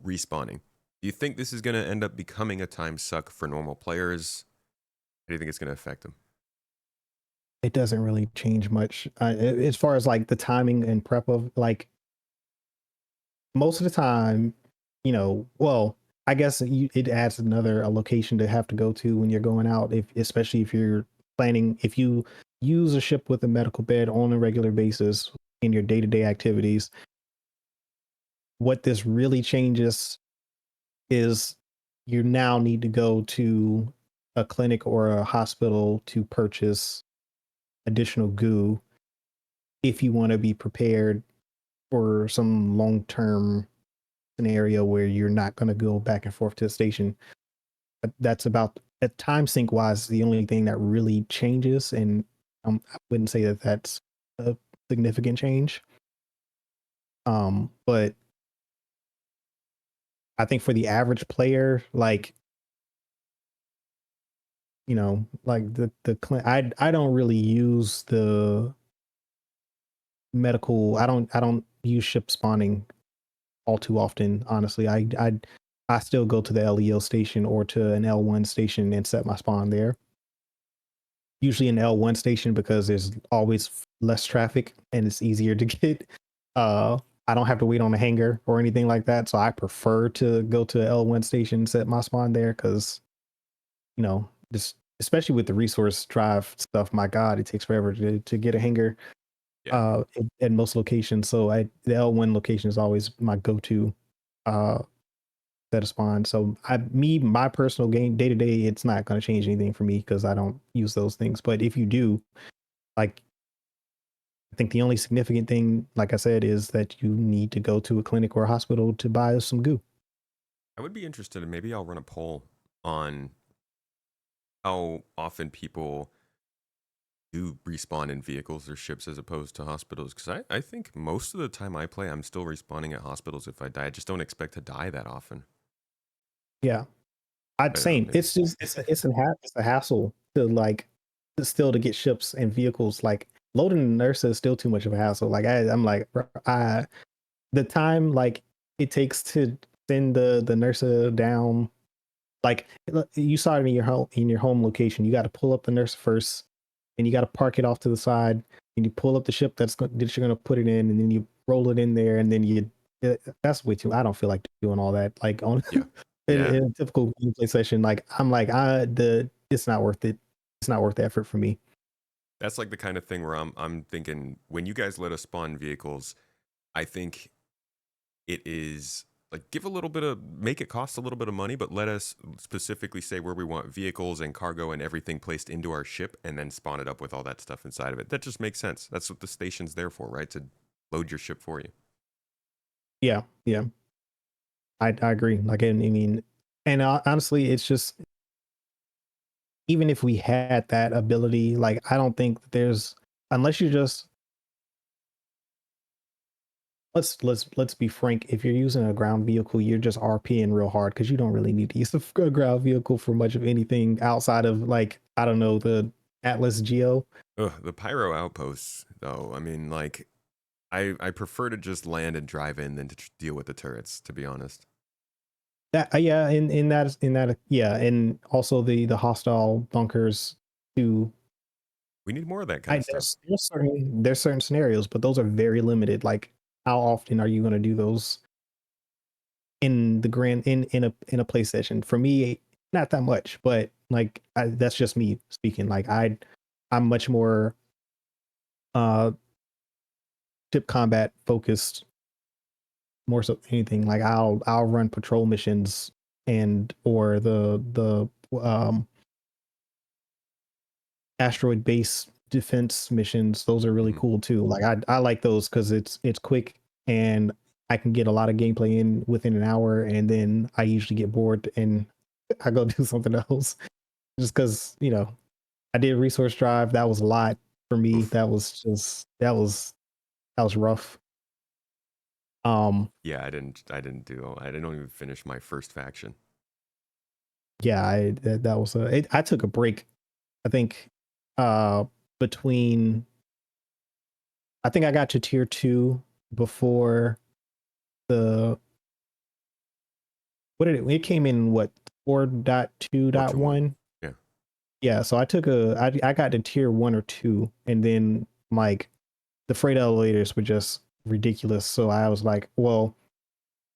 respawning. Do you think this is going to end up becoming a time suck for normal players? How do you think it's going to affect them? It doesn't really change much as far as like the timing and prep of like most of the time, well, I guess it adds a location to have to go to when you're going out, if especially if you're planning, if you use a ship with a medical bed on a regular basis in your day-to-day activities. What this really changes is you now need to go to a clinic or a hospital to purchase additional goo if you want to be prepared for some long-term scenario where you're not going to go back and forth to the station. But that's about, at time sync wise, the only thing that really changes, and I wouldn't say that that's a significant change. But I think for the average player, like, like I don't really use the medical. I don't use ship spawning all too often. Honestly, I still go to the LEO station or to an L1 station and set my spawn there. Usually an L1 station because there's always less traffic and it's easier to get. Uh, I don't have to wait on a hangar or anything like that, so I prefer to go to L1 station, set my spawn there because just especially with the resource drive stuff. My God, it takes forever to get a hangar at most locations. So the L1 location is always my go-to set a spawn. So my personal game day to day, it's not going to change anything for me because I don't use those things. But if you do, like, I think the only significant thing, like I said, is that you need to go to a clinic or a hospital to buy some goo. I would be interested, and maybe I'll run a poll on how often people do respawn in vehicles or ships as opposed to hospitals. Because I think most of the time I play, I'm still respawning at hospitals if I die. I just don't expect to die that often. Yeah, I'd I don't know, same. maybe. It's just it's a hassle to like still to get ships and vehicles. Like loading the nurse is still too much of a hassle. Like I'm like, bro, the time like it takes to send the nurse down. Like you saw it in your home location. You got to pull up the nurse first, and you got to park it off to the side, and you pull up the ship that you're gonna put it in, and then you roll it in there, and then that's way too. I don't feel like doing all that. Like on Yeah. Yeah. In a typical gameplay session, like I'm like, it's not worth it. It's not worth the effort for me. That's like the kind of thing where I'm thinking when you guys let us spawn vehicles, I think it is like give a little bit of make it cost a little bit of money, but let us specifically say where we want vehicles and cargo and everything placed into our ship and then spawn it up with all that stuff inside of it. That just makes sense. That's what the station's there for, right? To load your ship for you. Yeah, yeah, I agree. Like, I mean, and honestly, it's just even if we had that ability, like I don't think that there's unless you just let's be frank. If you're using a ground vehicle, you're just RPing real hard because you don't really need to use a ground vehicle for much of anything outside of like I don't know the Atlas Geo. Ugh, the pyro outposts, though. I mean, like, I prefer to just land and drive in than to deal with the turrets, to be honest. That yeah, in that yeah, and also the hostile bunkers too. We need more of that kind I of stuff. there's certain scenarios, but those are very limited. Like, how often are you going to do those in the grand in a play session? For me, not that much, but like that's just me speaking. Like I'm much more uh ship combat focused more so than anything. Like I'll run patrol missions and or the asteroid base defense missions. Those are really Mhm. cool too. Like I like those because it's quick and I can get a lot of gameplay in within an hour, and then I usually get bored and I go do something else. Just because I did resource drive. That was a lot for me. Oof. That was rough. Um, Yeah, I didn't even finish my first faction. yeah, that was I took a break. I think uh between I think I got to tier 2 before the what did it came in what 421. 4.2.1. Yeah. Yeah, so I got to tier 1 or 2, and then like the freight elevators were just ridiculous. So I was like, well,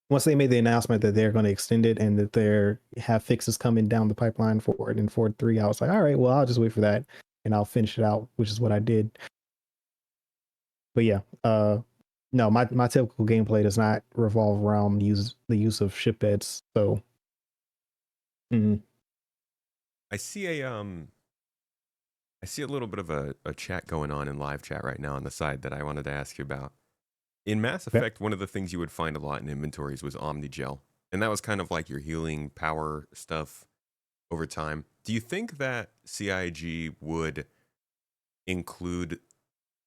once they made the announcement that they're going to extend it and that they're have fixes coming down the pipeline for it in Ford 3, I was like, all right, well, I'll just wait for that and I'll finish it out, which is what I did. But yeah, no, my typical gameplay does not revolve around the use of ship beds. So mm, I see a little bit of a chat going on in live chat right now on the side that I wanted to ask you about. In Mass yeah. Effect, one of the things you would find a lot in inventories was Omnigel. And that was kind of like your healing power stuff over time. Do you think that CIG would include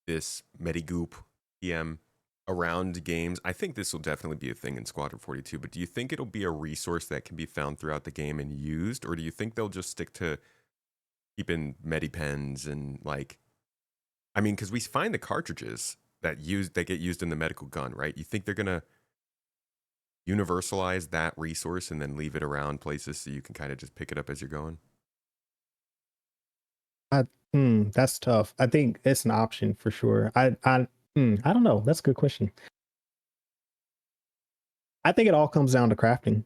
this Medigoop PM around games? I think this will definitely be a thing in Squadron 42, but do you think it'll be a resource that can be found throughout the game and used? Or do you think they'll just stick to keeping Medipens and like, I mean, because we find the cartridges that get used in the medical gun, right? You think they're gonna universalize that resource and then leave it around places so you can kind of just pick it up as you're going? I, that's tough. I think it's an option for sure. I don't know. That's a good question. I think it all comes down to crafting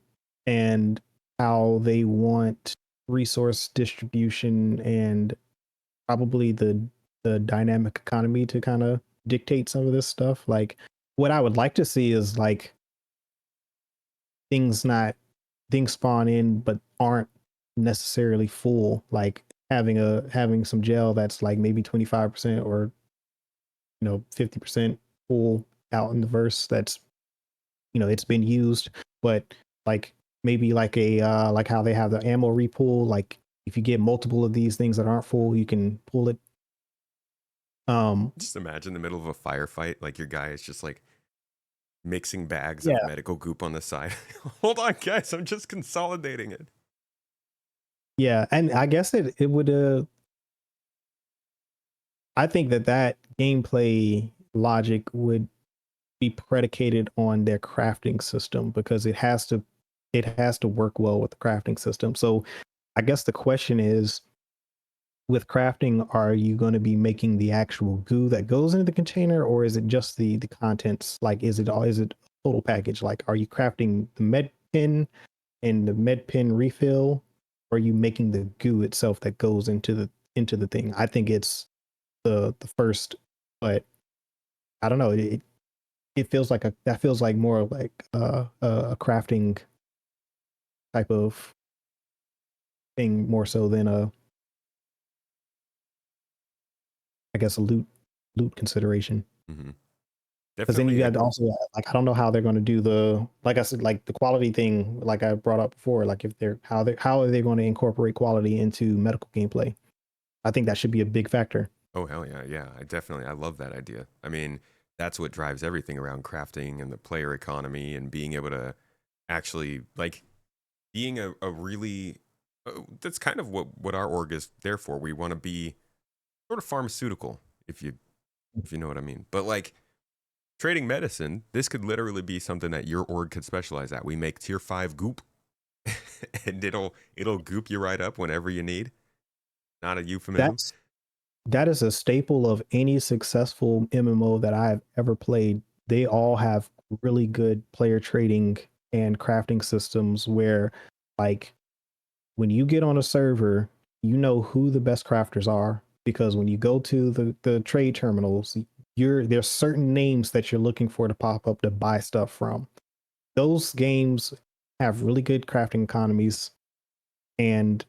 and how they want resource distribution and probably the dynamic economy to kind of dictate some of this stuff. Like what I would like to see is like things not things spawn in but aren't necessarily full. Like having some gel that's like maybe 25% or 50% full out in the verse that's it's been used, but like maybe like a like how they have the ammo repool, like if you get multiple of these things that aren't full you can pull it. um Just imagine the middle of a firefight, like your guy is just like mixing bags of yeah, medical goop on the side. Hold on, guys, I'm just consolidating it. yeah, and I guess it would I think that gameplay logic would be predicated on their crafting system because it has to work well with the crafting system. So I guess the question is, with crafting, are you going to be making the actual goo that goes into the container, or is it just the contents? Like, is it a total package? Like, are you crafting the med pin in the med pen refill, or are you making the goo itself that goes into the thing? I think it's the first, but I don't know. It feels like that feels like more like a crafting type of thing more so than a, I guess, a loot consideration. Hmm. Because then you Definitely. got to also, like, I don't know how they're going to do the, like I said, like the quality thing, like I brought up before, like if they're how are they going to incorporate quality into medical gameplay? I think that should be a big factor. Oh hell yeah, yeah. I love that idea. I mean, that's what drives everything around crafting and the player economy and being able to actually like being a really that's kind of what our org is there for. We want to be sort of pharmaceutical, if you know what I mean. But like trading medicine, this could literally be something that your org could specialize at. We make tier 5 goop and it'll goop you right up whenever you need. Not a euphemism. That's that is a staple of any successful MMO that I've ever played. They all have really good player trading and crafting systems where, like, when you get on a server, you know who the best crafters are because when you go to the trade terminals, there's certain names that you're looking for to pop up to buy stuff from. Those games have really good crafting economies, and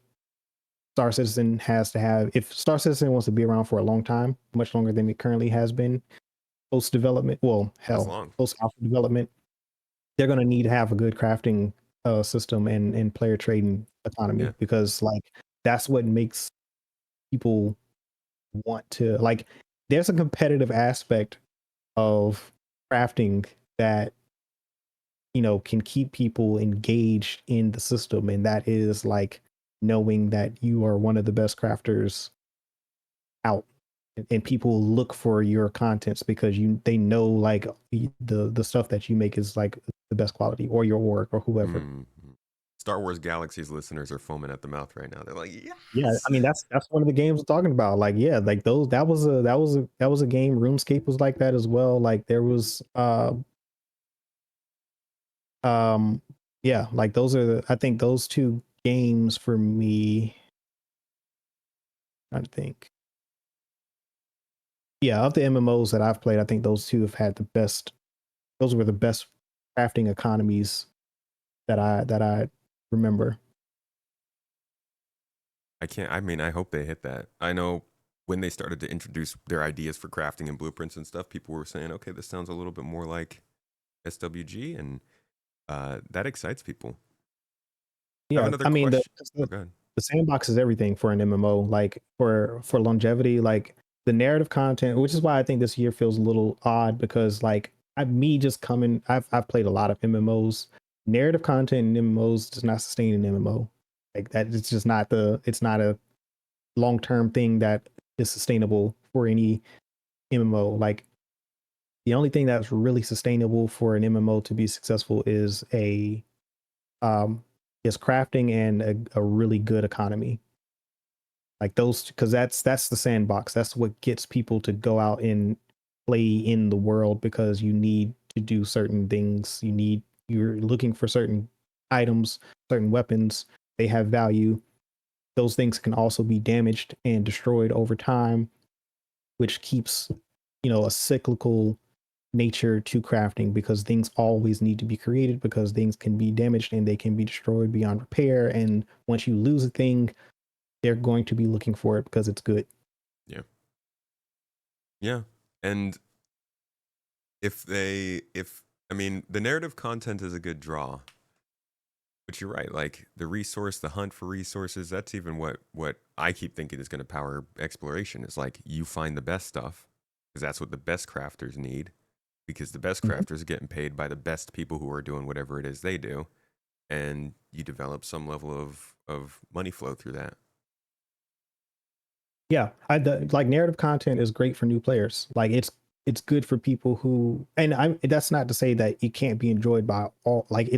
Star Citizen has to have, if Star Citizen wants to be around for a long time, much longer than it currently has been, post development, well, That's hell, long. post alpha development, they're going to need to have a good crafting system and player trading Yeah. economy because, like, that's what makes people want to, like, there's a competitive aspect of crafting that, can keep people engaged in the system, and that is like knowing that you are one of the best crafters out, and people look for your contents because they know, like, the stuff that you make is like the best quality, or your org or whoever. Mm. Star Wars Galaxy's listeners are foaming at the mouth right now. They're like, Yeah, yes. I mean, that's one of the games we're talking about. Like, yeah, like those, that was a game. RuneScape was like that as well. Like there was um yeah, like those are I think those two games for me, I think. Yeah, of the MMOs that I've played, I think those two have had the best, those were the best crafting economies that I remember. I mean, I hope they hit that. I know when they started to introduce their ideas for crafting and blueprints and stuff, people were saying, okay, this sounds a little bit more like SWG, and that excites people. I have Yeah, another I mean, question. Oh, go ahead. the sandbox is everything for an MMO. Like for longevity, like the narrative content, which is why I think this year feels a little odd because, like, me just coming, I've played a lot of MMOs. Narrative content in MMOs does not sustain an MMO. Like that, it's just not it's not a long term thing that is sustainable for any MMO. Like the only thing that's really sustainable for an MMO to be successful um is crafting and a really good economy, like those, because that's the sandbox. That's what gets people to go out and play in the world, because you need to do certain things. You're looking for certain items, certain weapons. They have value. Those things can also be damaged and destroyed over time, which keeps, a cyclical nature to crafting, because things always need to be created, because things can be damaged and they can be destroyed beyond repair, and once you lose a thing, they're going to be looking for it because it's good. Yeah. Yeah. And if I mean, the narrative content is a good draw, but you're right. Like the resource, the hunt for resources, that's even what I keep thinking is going to power exploration. Is like you find the best stuff because that's what the best crafters need. Because the best Mhm. crafters are getting paid by the best people who are doing whatever it is they do, and you develop some level of money flow through that. Yeah, like narrative content is great for new players. Like it's good for people who, and that's not to say that it can't be enjoyed by all. Like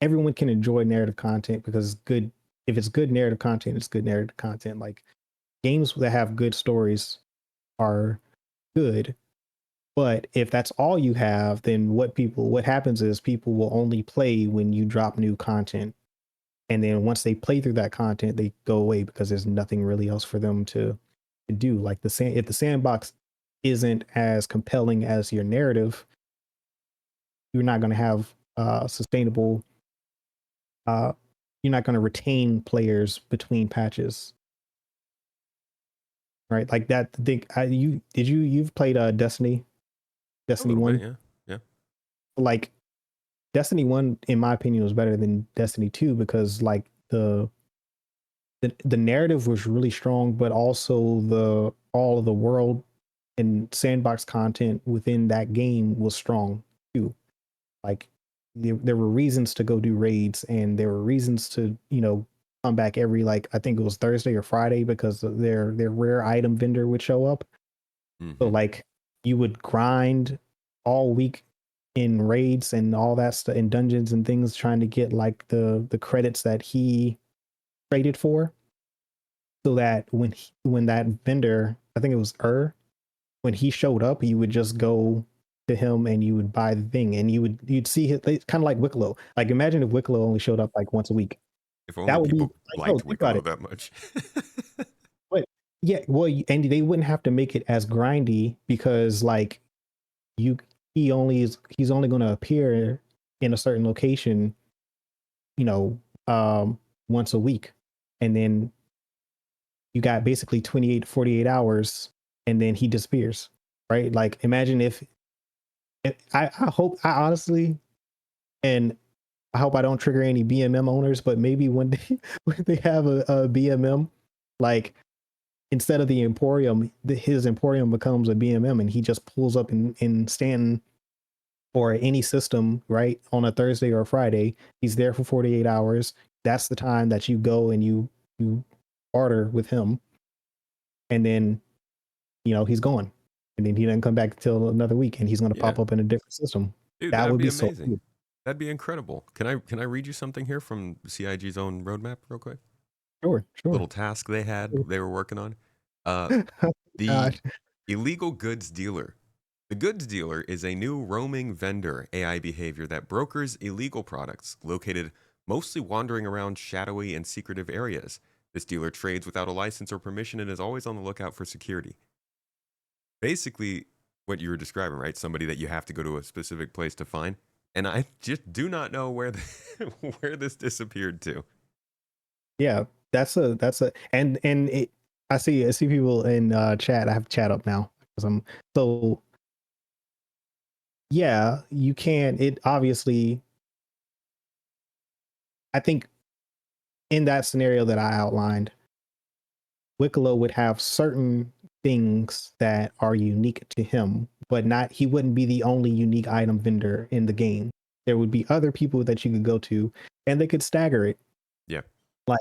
everyone can enjoy narrative content because it's good. If it's good narrative content, it's good narrative content. Like games that have good stories are good. But if that's all you have, then what happens is people will only play when you drop new content. And then once they play through that content, they go away because there's nothing really else for them to do. Like if the sandbox isn't as compelling as your narrative, you're not going to have sustainable. Uh, you're not going to retain players between patches, right? Like that. You've played A Destiny little bit, 1? yeah. Yeah. Like Destiny 1, in my opinion, was better than Destiny 2 because like the narrative was really strong, but also the all of the world and sandbox content within that game was strong too. Like there were reasons to go do raids, and there were reasons to come back every, like, I think it was Thursday or Friday, because their rare item vendor would show up. So Hmm. like you would grind all week in raids and all that stuff in dungeons and things, trying to get like the credits that he traded for, so that when that vendor, I think it was when he showed up, you would just go to him and you would buy the thing, and you'd see his, kind of like Wicklow. Like imagine if Wicklow only showed up like once a week. If only That would be people like, no, liked think about Wicklow it. that much. But yeah, well, and they wouldn't have to make it as grindy, because like you he's only going to appear in a certain location, you know, once a week, and then you got basically 28 to 48 hours, and then he disappears, right? Like imagine if I hope, I honestly, and I hope I don't trigger any BMM owners, but maybe when they when they have a BMM, like instead of the Emporium, his Emporium becomes a BMM, and he just pulls up in Stanton or any system, right, on a Thursday or a Friday. He's there for 48 hours. That's the time that you go and you order with him, and then he's gone, and then he doesn't come back till another week, and he's going to Yeah. pop up in a different system. Dude, That that'd would be be so amazing. cool. That'd be incredible. Can I read you something here from CIG's own roadmap real quick? Sure, sure. Little task they were working on. Uh, the God. illegal goods dealer. The goods dealer is a new roaming vendor AI behavior that brokers illegal products located mostly wandering around shadowy and secretive areas. This dealer trades without a license or permission and is always on the lookout for security. Basically, what you were describing, right? Somebody that you have to go to a specific place to find. And I just do not know where where this disappeared to. Yeah, that's a and it. I see people in chat. I have chat up now because I'm so yeah. You can, it obviously. I think in that scenario that I outlined, Wicklow would have certain things that are unique to him, but not, he wouldn't be the only unique item vendor in the game. There would be other people that you could go to, and they could stagger it. Yeah. Like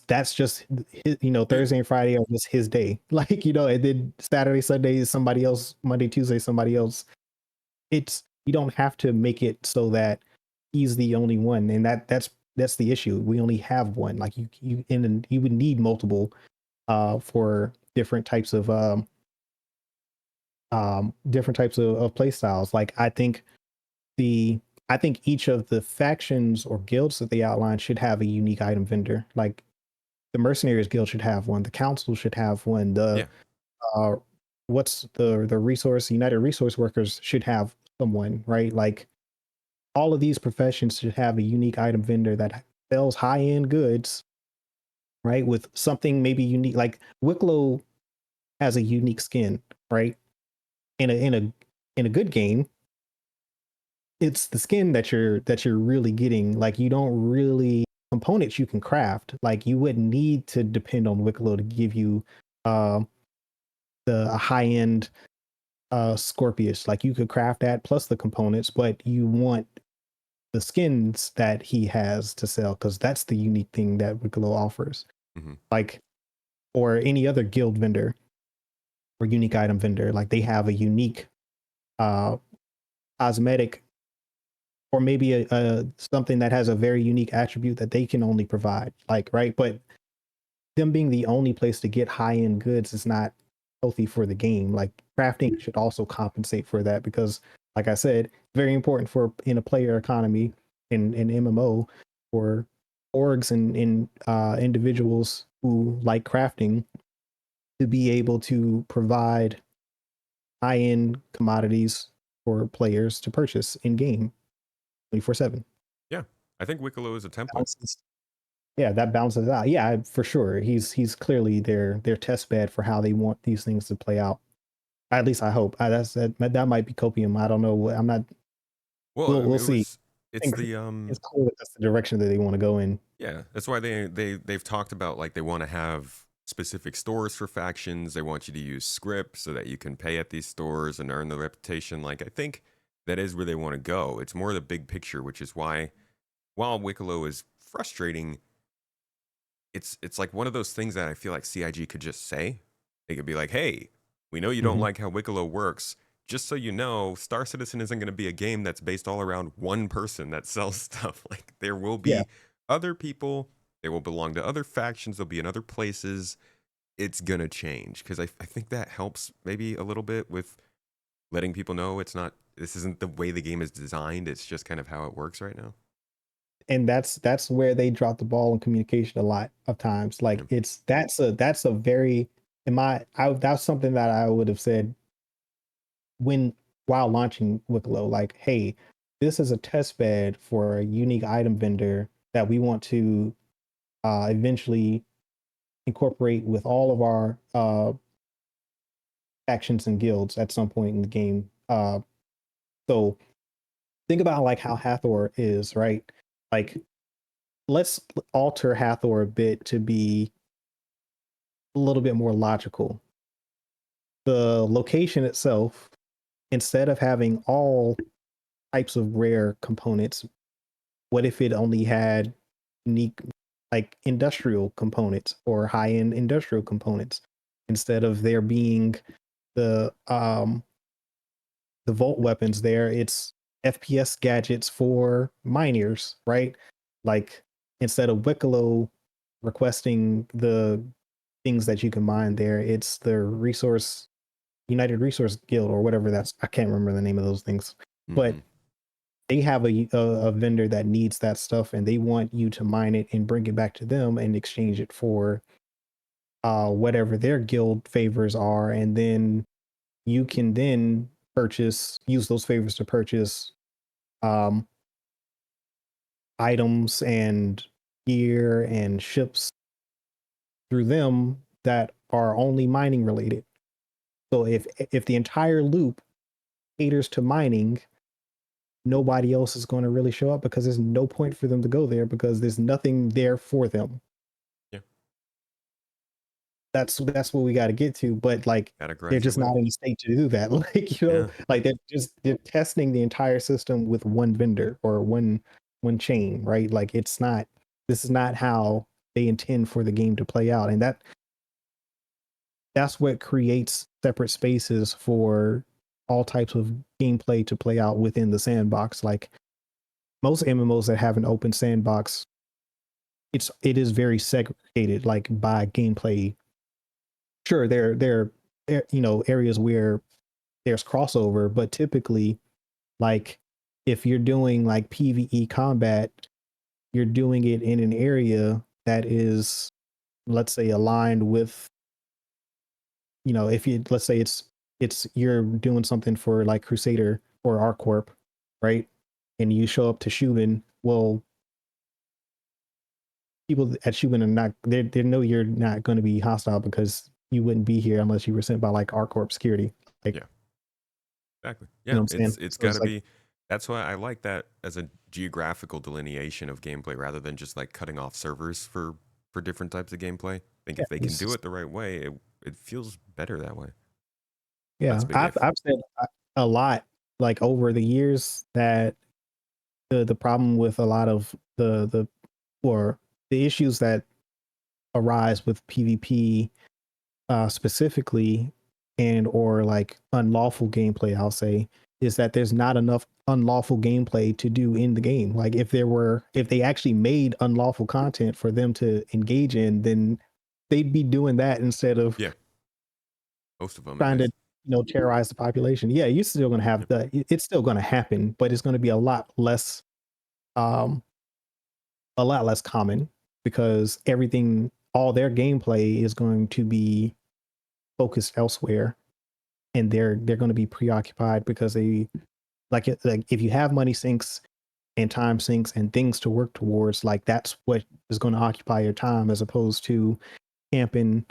that's just his, Dude, Thursday and Friday are just his day. Like, and then Saturday, Sunday is somebody else, Monday, Tuesday, somebody else. You don't have to make it so that he's the only one. And that's the issue. We only have one. Like and you would need multiple for different types of play styles. Like the I think each of the factions or guilds that they outline should have a unique item vendor. Like the Mercenaries Guild should have one. The Council should have one. The yeah. uh, what's the resource United Resource Workers should have someone, right? Like all of these professions should have a unique item vendor that sells high end goods, right? With something maybe unique. Like Wicklow has a unique skin, right? In a good game, it's the skin that you're really getting. Like you don't really components you can craft. Like you wouldn't need to depend on Wicklow to give you uh, the a high end Scorpius. Like you could craft that plus the components, but you want the skins that he has to sell, because that's the unique thing that Wicklow offers. Hmm. Like, or any other guild vendor or unique item vendor, like they have a unique uh cosmetic, or maybe a something that has a very unique attribute that they can only provide. Like, right, but them being the only place to get high end goods is not healthy for the game. Like crafting should also compensate for that, because like I said, very important for in a player economy in MMO for orgs and individuals who like crafting to be able to provide high-end commodities for players to purchase in game 24/7. Yeah, I think Wicklow is a template. Balances, yeah, that balances out. Yeah, for sure. He's clearly their test bed for how they want these things to play out. At least I hope. That might be copium. I don't know. I'm not. Well, I We'll mean, see. I it's think the it's clear that that's the direction that they want to go in. yeah, that's why they've talked about like they want to have specific stores for factions. They want you to use script so that you can pay at these stores and earn the reputation. Like I think that is where they want to go. It's more the big picture, which is why while Wicklow is frustrating, it's like one of those things that I feel like CIG could just say. They could be like, "Hey, we know you don't Mhm. like how Wicklow works. Just so you know, Star Citizen isn't going to be a game that's based all around one person that sells stuff. Like there will Yeah, be other people. They will belong to other factions. They'll be in other places. It's gonna change because I think that helps maybe a little bit with letting people know it's not. This isn't the way the game is designed. It's just kind of how it works right now. and that's where they drop the ball in communication a lot of times. Like Yeah. that's a very that's something that I would have said when while launching Wicklow, like, hey, this is a test bed for a unique item vendor that we want to eventually incorporate with all of our factions and guilds at some point in the game. So think about like how Hathor is, right? Like, let's alter Hathor a bit to be a little bit more logical. The location itself, instead of having all types of rare components, what if it only had unique, like industrial components or high end industrial components, instead of there being the um the Volt weapons there, it's FPS gadgets for miners, right? Like instead of Wicklow requesting the things that you can mine there, it's the resource United Resource Guild or whatever that's I can't remember the name of those things. But Mm-hmm. they have a vendor that needs that stuff and they want you to mine it and bring it back to them and exchange it for whatever their guild favors are, and then you can then use those favors to purchase um, items and gear and ships through them that are only mining related. So if the entire loop caters to mining, nobody else is going to really show up because there's no point for them to go there because there's nothing there for them. Yeah, That's what we got to get to, but like gotta they're grind your just way. not in a state to do that. Like, Yeah, like they're testing the entire system with one vendor or one chain, right? Like this is not how they intend for the game to play out, and that's what creates separate spaces for all types of gameplay to play out within the sandbox. Like most MMOs that have an open sandbox, it is very segregated, like by gameplay. Sure, areas where there's crossover, but typically, like if you're doing like PvE combat, you're doing it in an area that is, let's say, aligned with, if you let's say it's you're doing something for like Crusader or ArcCorp, right? And you show up to Schumann, well, people at Schumann are not they know you're not going to be hostile because you wouldn't be here unless you were sent by like ArcCorp security. Like, yeah, exactly. you Yeah, know what I'm saying? it's So got it's to like, be. That's why I like that as a geographical delineation of gameplay rather than just like cutting off servers for different types of gameplay. I think yeah, if they can do it the right way, it feels better that way. That's yeah. a big I've if. I've said a lot like over the years that the problem with a lot of the or the issues that arise with PvP specifically and or like unlawful gameplay, I'll say, is that there's not enough unlawful gameplay to do in the game. Like if they actually made unlawful content for them to engage in, then they'd be doing that instead of Yeah, most of them at trying to, least. terrorize the population. Yeah, you're still going to have Yep. it's still going to happen, but it's going to be a lot less um a lot less common because all their gameplay is going to be focused elsewhere, and they're going to be preoccupied because they like if you have money sinks and time sinks and things to work towards, like that's what is going to occupy your time as opposed to camping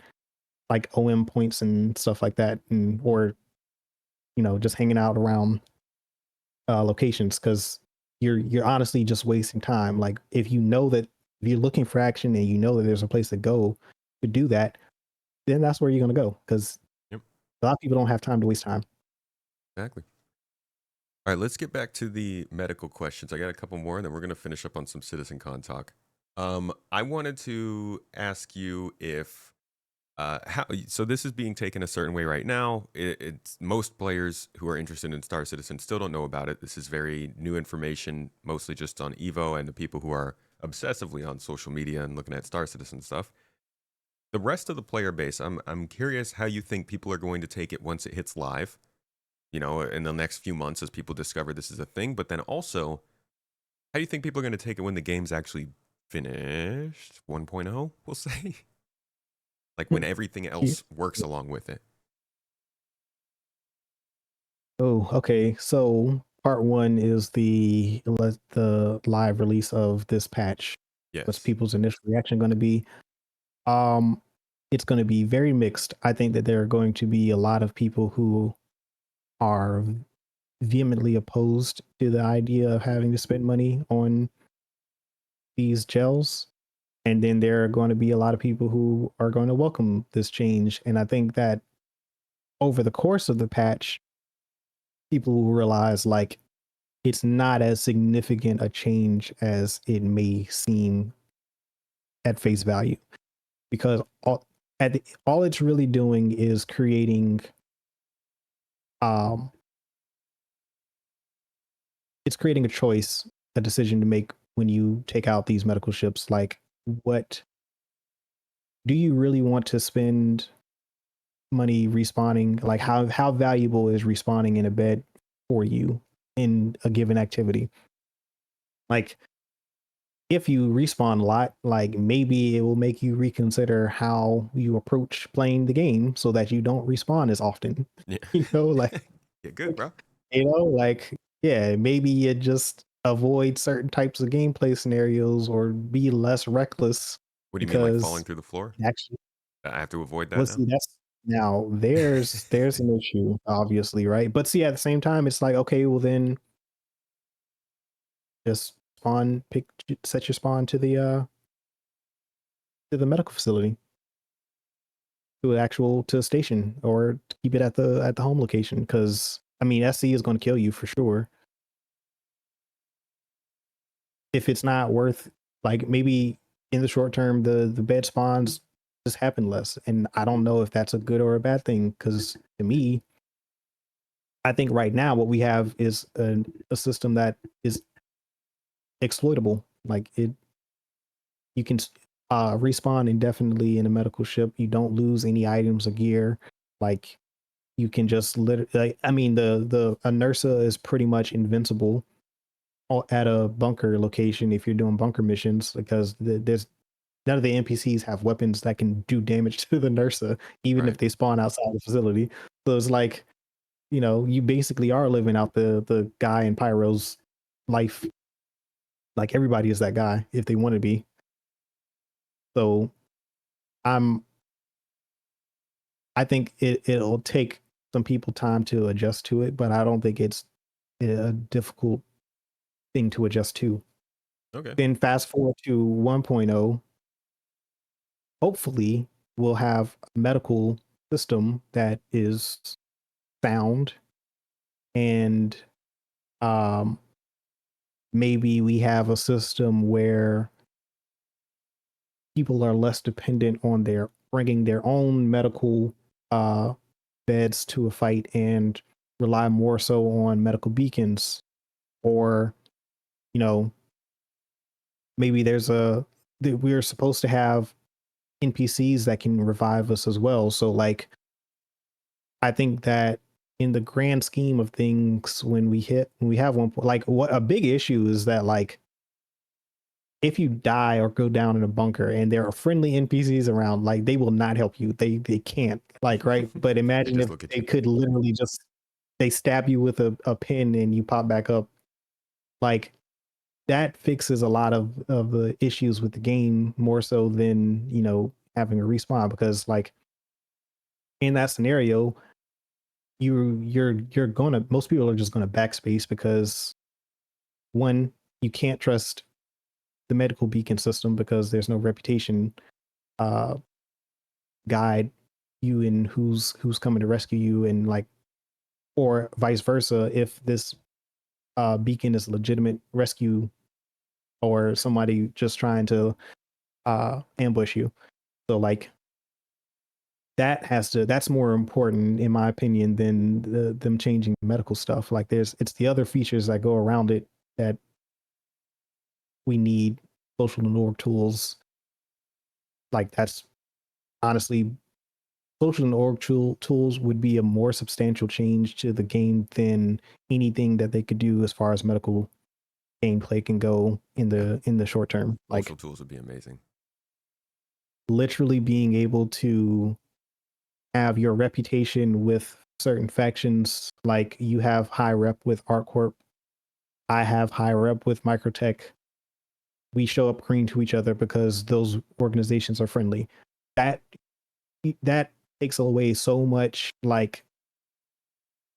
like OM points and stuff like that, and or just hanging out around locations because you're honestly just wasting time. Like if you know that if you're looking for action and you know that there's a place to go to do that, then that's where you're going to go because Yep. a lot of people don't have time to waste time. Exactly. All right, let's get back to the medical questions. I got a couple more, and then we're going to finish up on some CitizenCon talk. I wanted to ask you if so this is being taken a certain way right now. It's most players who are interested in Star Citizen still don't know about it. This is very new information, mostly just on Evo and the people who are obsessively on social media and looking at Star Citizen stuff. The rest of the player base, I'm curious how you think people are going to take it once it hits live, in the next few months as people discover this is a thing. But then also, how do you think people are going to take it when the game's actually finished? 1.0, we'll say. Like when everything else works along with it. Oh, okay. So part one is the live release of this patch. What's Yes. people's initial reaction going to be? Um, it's going to be very mixed. I think that there are going to be a lot of people who are vehemently opposed to the idea of having to spend money on these gels. And then there are going to be a lot of people who are going to welcome this change. And I think that over the course of the patch, people will realize like it's not as significant a change as it may seem at face value, because all it's really doing is creating um it's creating a choice, a decision to make when you take out these medical ships. Like, what do you really want to spend money respawning? Like, how valuable is respawning in a bed for you in a given activity? Like, if you respawn a lot, like maybe it will make you reconsider how you approach playing the game so that you don't respawn as often. Yeah. Like Get good, bro. like yeah, maybe you just avoid certain types of gameplay scenarios or be less reckless What do you mean, like falling because through the floor? actually, I have to avoid that well, now? see, that's now there's an issue, obviously, right? But see, at the same time, it's like, okay, well then just set your spawn to the medical facility, to a station, or keep it at the home location. Because I mean, SC is going to kill you for sure. If it's not worth, like, maybe in the short term, the bed spawns just happen less, and I don't know if that's a good or a bad thing. Because to me, I think right now what we have is a system that is exploitable. Like you can respawn indefinitely in a medical ship. You don't lose any items or gear. Like you can just literally. I mean, the Nursa is pretty much invincible at a bunker location if you're doing bunker missions, because there's none of the NPCs have weapons that can do damage to the Nursa, even if Right. they spawn outside the facility. So it's like, you basically are living out the guy in Pyro's life. Like everybody is that guy if they want to be. So I'm I think it'll take some people time to adjust to it, but I don't think it's a difficult thing to adjust to. Okay. Then fast forward to 1.0, hopefully we'll have a medical system that is sound, and um, maybe we have a system where people are less dependent on their bringing their own medical uh, beds to a fight and rely more so on medical beacons, or you know maybe we're supposed to have NPCs that can revive us as well. So like I think that in the grand scheme of things, when we have one point, like what a big issue is that like if you die or go down in a bunker and there are friendly NPCs around, like they will not help you. They can't, like, right. But They imagine just if look at they you. could literally just they stab you with a pin and you pop back up. Like that fixes a lot of the issues with the game more so than, you know, having a respawn, because like in that scenario, you're gonna most people are just gonna backspace because one, you can't trust the medical beacon system because there's no reputation uh guide you in who's coming to rescue you, and like, or vice versa, if this beacon is a legitimate rescue or somebody just trying to ambush you. So like that's more important in my opinion than them changing the medical stuff. Like it's the other features that go around it that we need. Social and org tools, like that's honestly, social and org tools would be a more substantial change to the game than anything that they could do as far as medical gameplay can go Yeah. in the short term. Like Social tools would be amazing. literally being able to have your reputation with certain factions, like you have high rep with ArtCorp, I have high rep with Microtech. We show up green to each other because those organizations are friendly. That that takes away so much. Like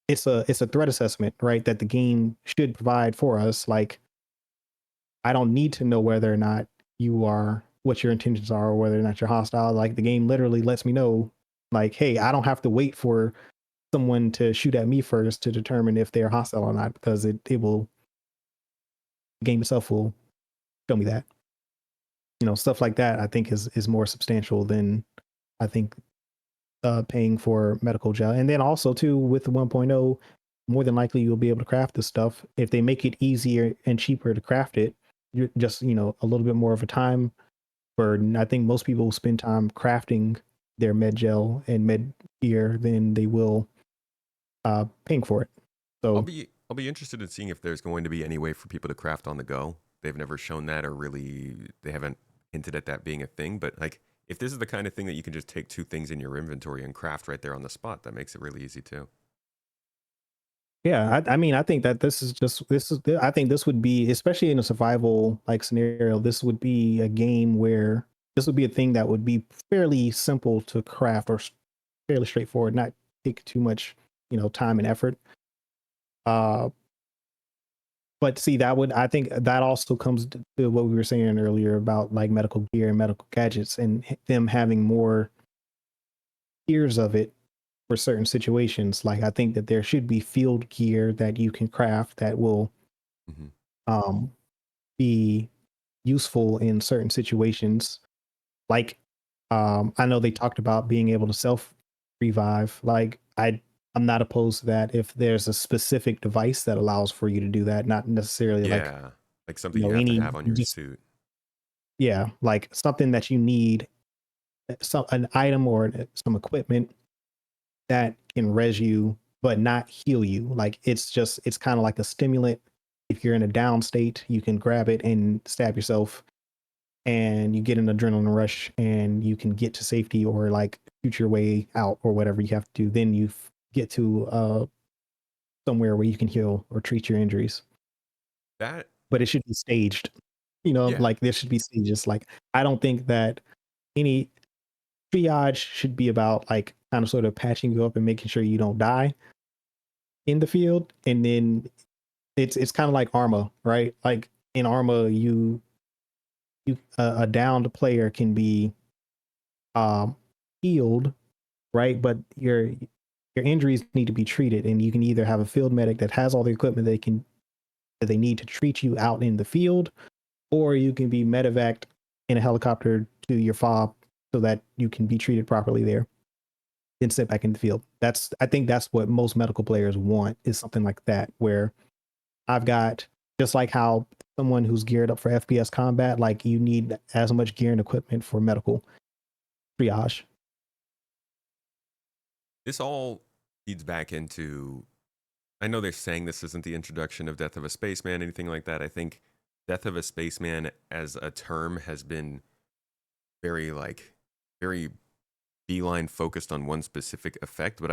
it's a threat assessment, right? That the game should provide for us. Like I don't need to know whether or not you are what your intentions are or whether or not you're hostile. Like the game literally lets me know, like, hey, I don't have to wait for someone to shoot at me first to determine if they're hostile or not, because it will the game itself will show me that. You know, stuff like that I think is more substantial than I think paying for medical gel. And then also too with the 1.0, more than likely you'll be able to craft this stuff. If they make it easier and cheaper to craft it, you're just, you know, a little bit more of a time burden. I think most people will spend time crafting their med gel and med gear than they will paying for it. I'll So be I'll be interested in seeing if there's going to be any way for people to craft on the go. They've never shown that, or really they haven't hinted at that being a thing. But like, if this is the kind of thing that you can just take two things in your inventory and craft right there on the spot, that makes it really easy too. yeah, I mean, I think that I think this would be, especially in a survival like scenario, this would be a game where this would be a thing that would be fairly simple to craft or fairly straightforward, not take too much, you know, time and effort. Uh, but see, that would, I think that also comes to what we were saying earlier about like medical gear and medical gadgets and them having more tiers of it for certain situations. Like I think that there should be field gear that you can craft that will Hmm. um, be useful in certain situations. Like I know they talked about being able to self revive. Like I'm not opposed to that if there's a specific device that allows for you to do that, not necessarily like, Yeah, like you something you know, have to any have on your just, suit. yeah, like something that you need, some an item or some equipment that can res you but not heal you. Like it's kind of like a stimulant. If you're in a down state, you can grab it and stab yourself and you get an adrenaline rush and you can get to safety or like shoot your way out or whatever you have to do. Then you get to somewhere where you can heal or treat your injuries. That But it should be staged. You know, yeah, like there should be stages. Like I don't think that any triage should be about like kind of sort of patching you up and making sure you don't die in the field. And then it's kind of like Arma, right? Like in Arma, you a downed player can be um healed, right? But your injuries need to be treated, and you can either have a field medic that has all the equipment that they need to treat you out in the field, or you can be medevaced in a helicopter to your fob so that you can be treated properly there, then sit back in the field. I think that's what most medical players want, is something like that, where I've got, just like how someone who's geared up for FPS combat, like you need as much gear and equipment for medical triage. this all feeds back into. I know they're saying this isn't the introduction of Death of a Spaceman, anything like that. I think death of a spaceman as a term has been very very beeline focused on one specific effect, but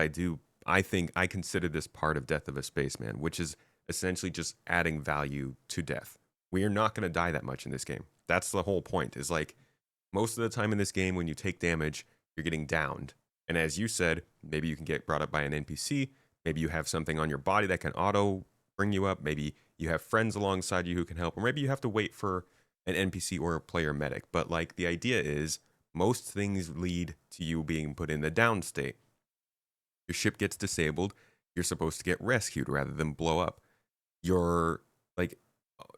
I think I consider this part of Death of a Spaceman, which is essentially just adding value to death. We are not going to die that much in this game. That's the whole point. Is like most of the time in this game when you take damage, you're getting downed. And as you said, maybe you can get brought up by an NPC, maybe you have something on your body that can auto bring you up, maybe you have friends alongside you who can help, or maybe you have to wait for an NPC or a player medic. But like the idea is most things lead to you being put in the down state. Your ship gets disabled, you're supposed to get rescued rather than blow up. You're like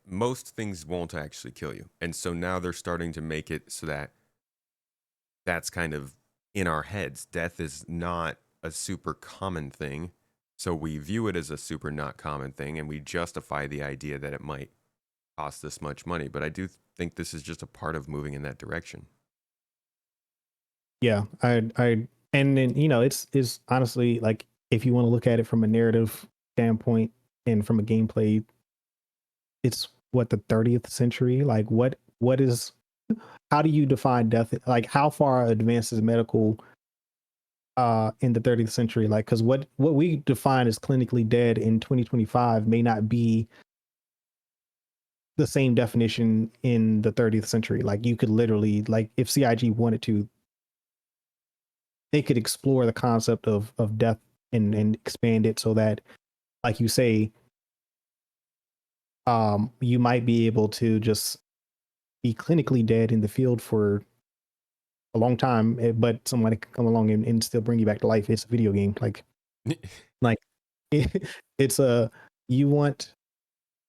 most things won't actually kill you. And so now they're starting to make it so that that's kind of in our heads. Death is not a super common thing. So we view it as a super not common thing and we justify the idea that it might cost this much money. But I do think this is just a part of moving in that direction. Yeah, and then it's honestly like if you want to look at it from a narrative standpoint and from a gameplay, it's what, the 30th century. Like what is, how do you define death? Like how far advanced is medical in the 30th century? Like because what we define as clinically dead in 2025 may not be the same definition in the 30th century. Like you could literally, like if CIG wanted to, they could explore the concept of death and expand it so that, like you say, you might be able to just be clinically dead in the field for a long time, but somebody can come along and still bring you back to life. It's a video game. Like it's a, you want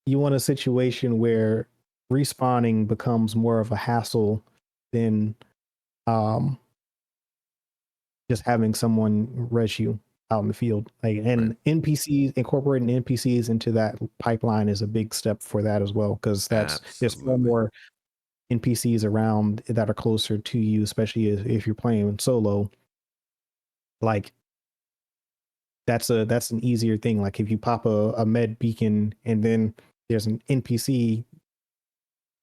a situation where respawning becomes more of a hassle than um just having someone res you out in the field. Like, and Right. NPCs, incorporating NPCs into that pipeline is a big step for that as well, because there's far Absolutely. more NPCs around that are closer to you, especially if you're playing solo. Like that's an easier thing. Like if you pop a med beacon and then there's an NPC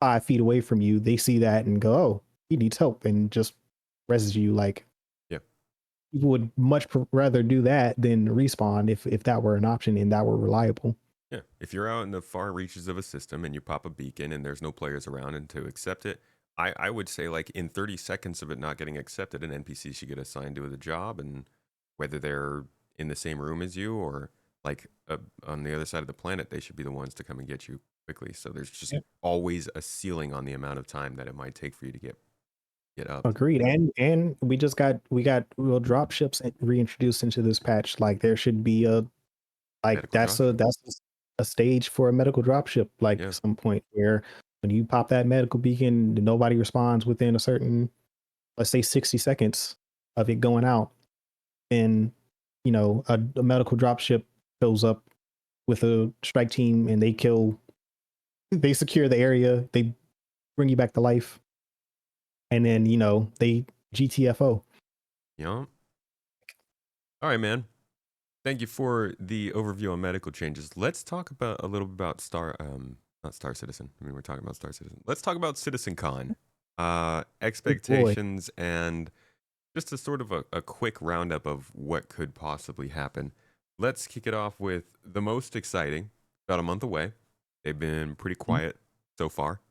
5 feet away from you, they see that and go, "Oh, he needs help," and just reses you. Like Yeah. people would much rather do that than respawn if that were an option and that were reliable. Yeah. If you're out in the far reaches of a system and you pop a beacon and there's no players around and to accept it, I would say like in 30 seconds of it not getting accepted, an NPC should get assigned to the job, and whether they're in the same room as you or like on the other side of the planet, they should be the ones to come and get you quickly. So there's just Yeah. always a ceiling on the amount of time that it might take for you to get up. Agreed. And we got real drop ships reintroduced into this patch. Like there should be a, like Medical dropship. that's a stage for a medical dropship, like Yeah. some point where when you pop that medical beacon, nobody responds within a certain, let's say 60 seconds of it going out, and a medical dropship shows up with a strike team and they secure the area, they bring you back to life, and then they GTFO. Yeah. All right, man. Thank you for the overview on medical changes. Let's talk about a little bit about not Star Citizen. I mean, we're talking about Star Citizen. Let's talk about CitizenCon, Oh boy. expectations, and just a sort of a quick roundup of what could possibly happen. Let's kick it off with the most exciting. About a month away. They've been pretty quiet so far.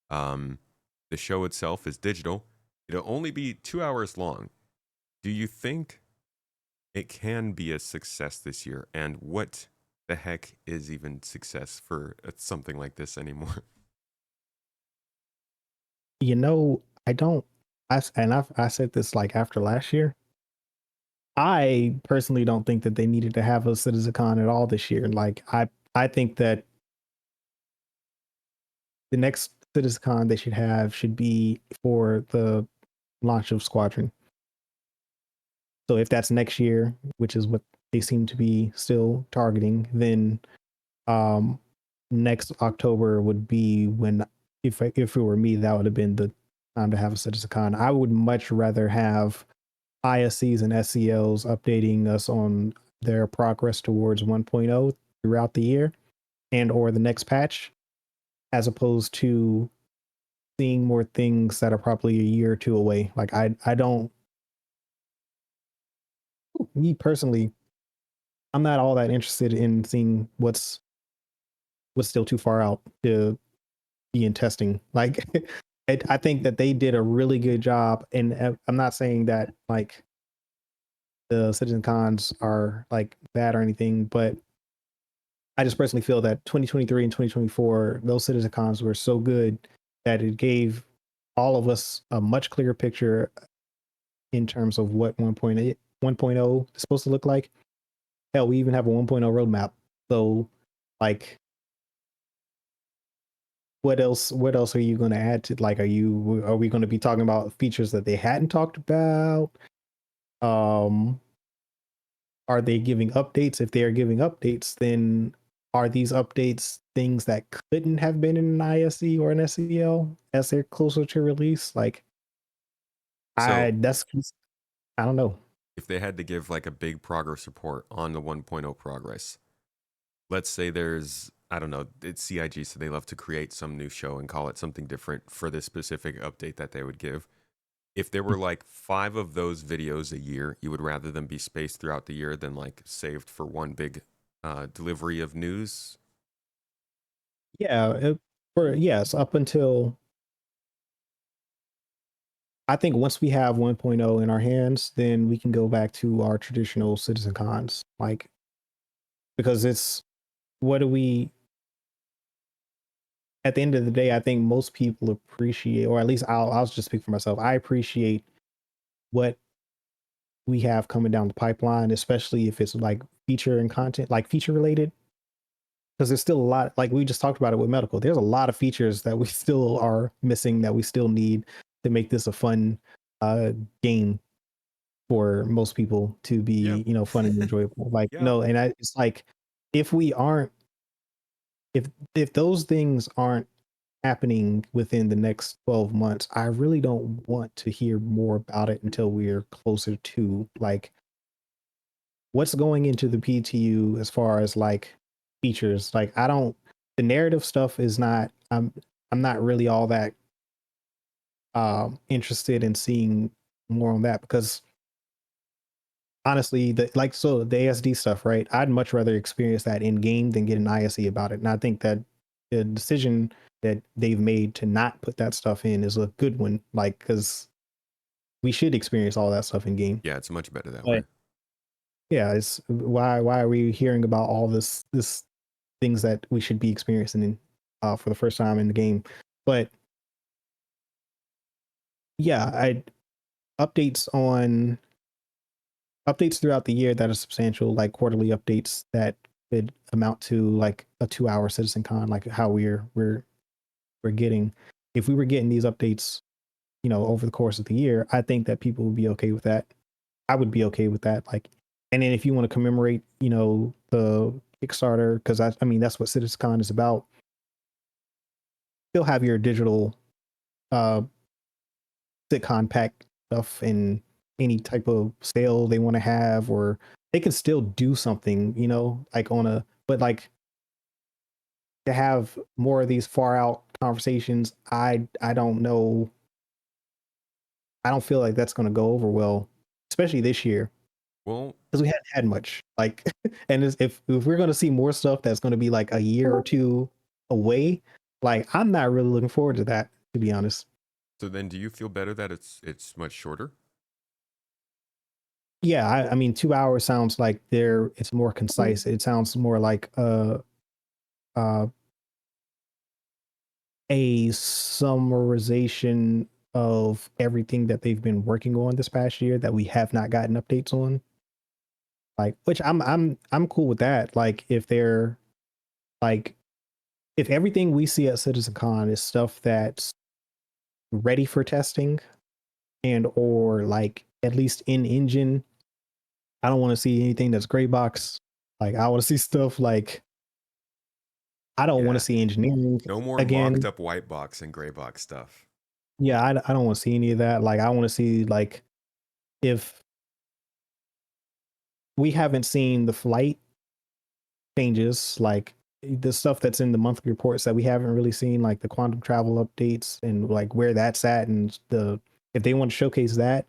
Um, the show itself is digital. It'll only be 2 hours long. Do you think it can be a success this year? And what the heck is even success for something like this anymore? I don't. I said this like after last year. I personally don't think that they needed to have a CitizenCon at all this year. Like I think that the next CitizenCon they should be for the launch of Squadron. So if that's next year, which is what they seem to be still targeting, then um next October would be when, if it were me, that would have been the time to have a CitizenCon. I would much rather have ISCs and SCLs updating us on their progress towards 1.0 throughout the year and or the next patch, as opposed to seeing more things that are probably a year or two away. Like I don't, me personally, I'm not all that interested in seeing what's still too far out to be in testing. Like I think that they did a really good job, and I'm not saying that like the citizen cons are like bad or anything, but I just personally feel that 2023 and 2024, those citizen cons were so good that it gave all of us a much clearer picture in terms of what 1.0 is supposed to look like. Hell, we even have a 1.0 roadmap. So, like, what else? What else are you going to add to? Like, are we going to be talking about features that they hadn't talked about? Um, are they giving updates? If they are giving updates, then are these updates things that couldn't have been in an ISE or an SEL as they're closer to release? Like, So I don't know. if they had to give like a big progress report on the 1.0 progress, let's say there's, I don't know, it's CIG, so they love to create some new show and call it something different for this specific update that they would give. If there were like 5 of those videos a year, you would rather them be spaced throughout the year than like saved for one big delivery of news. Yeah, for yes, up until I think once we have 1.0 in our hands, then we can go back to our traditional citizen cons. Like, because it's what do we at the end of the day, I think most people appreciate, or at least I'll just speak for myself. I appreciate what we have coming down the pipeline, especially if it's like feature and content, like feature related. Because there's still a lot, like we just talked about it with medical. There's a lot of features that we still are missing that we still need to make this a fun uh game for most people to Yeah. be, fun and enjoyable. Like, Yeah. and it's like if we aren't, if those things aren't happening within the next 12 months, I really don't want to hear more about it until we're closer to like what's going into the PTU as far as like features. Like the narrative stuff is not, I'm not really all that interested in seeing more on that because honestly, the ASD stuff, right? I'd much rather experience that in game than get an ISE about it. And I think that the decision that they've made to not put that stuff in is a good one. Like, because we should experience all that stuff in game. Yeah, it's much better that way. But yeah, it's why are we hearing about all this things that we should be experiencing for the first time in the game? But yeah, I updates on updates throughout the year that are substantial, like quarterly updates that could amount to like a 2-hour citizen con, like how we're getting. If we were getting these updates, over the course of the year, I think that people would be okay with that. I would be okay with that. Like, and then if you want to commemorate, the Kickstarter, because I mean that's what CitizenCon is about. Still have your digital uh sitcon pack stuff and any type of sale they want to have, or they can still do something, like but like to have more of these far out conversations, I don't know. I don't feel like that's going to go over well, especially this year Well, because we hadn't had much. Like, and if we're going to see more stuff that's going to be like a year or two away, like I'm not really looking forward to that, to be honest. so then do you feel better that it's much shorter? Yeah, I mean, 2 hours sounds like it's more concise. It sounds more like uh, a summarization of everything that they've been working on this past year that we have not gotten updates on. Like, which I'm cool with that. Like, if they're like, if everything we see at CitizenCon is stuff that's ready for testing and or like at least in engine, I don't want to see anything that's gray box. Like, I want to see stuff like I don't want to Yeah. see engineering No more mocked again. up white box and gray box stuff. Yeah, I don't want to see any of that. Like, I want to see like if we haven't seen the flight changes, like the stuff that's in the monthly reports that we haven't really seen, like the quantum travel updates and like where that's at, and if they want to showcase that,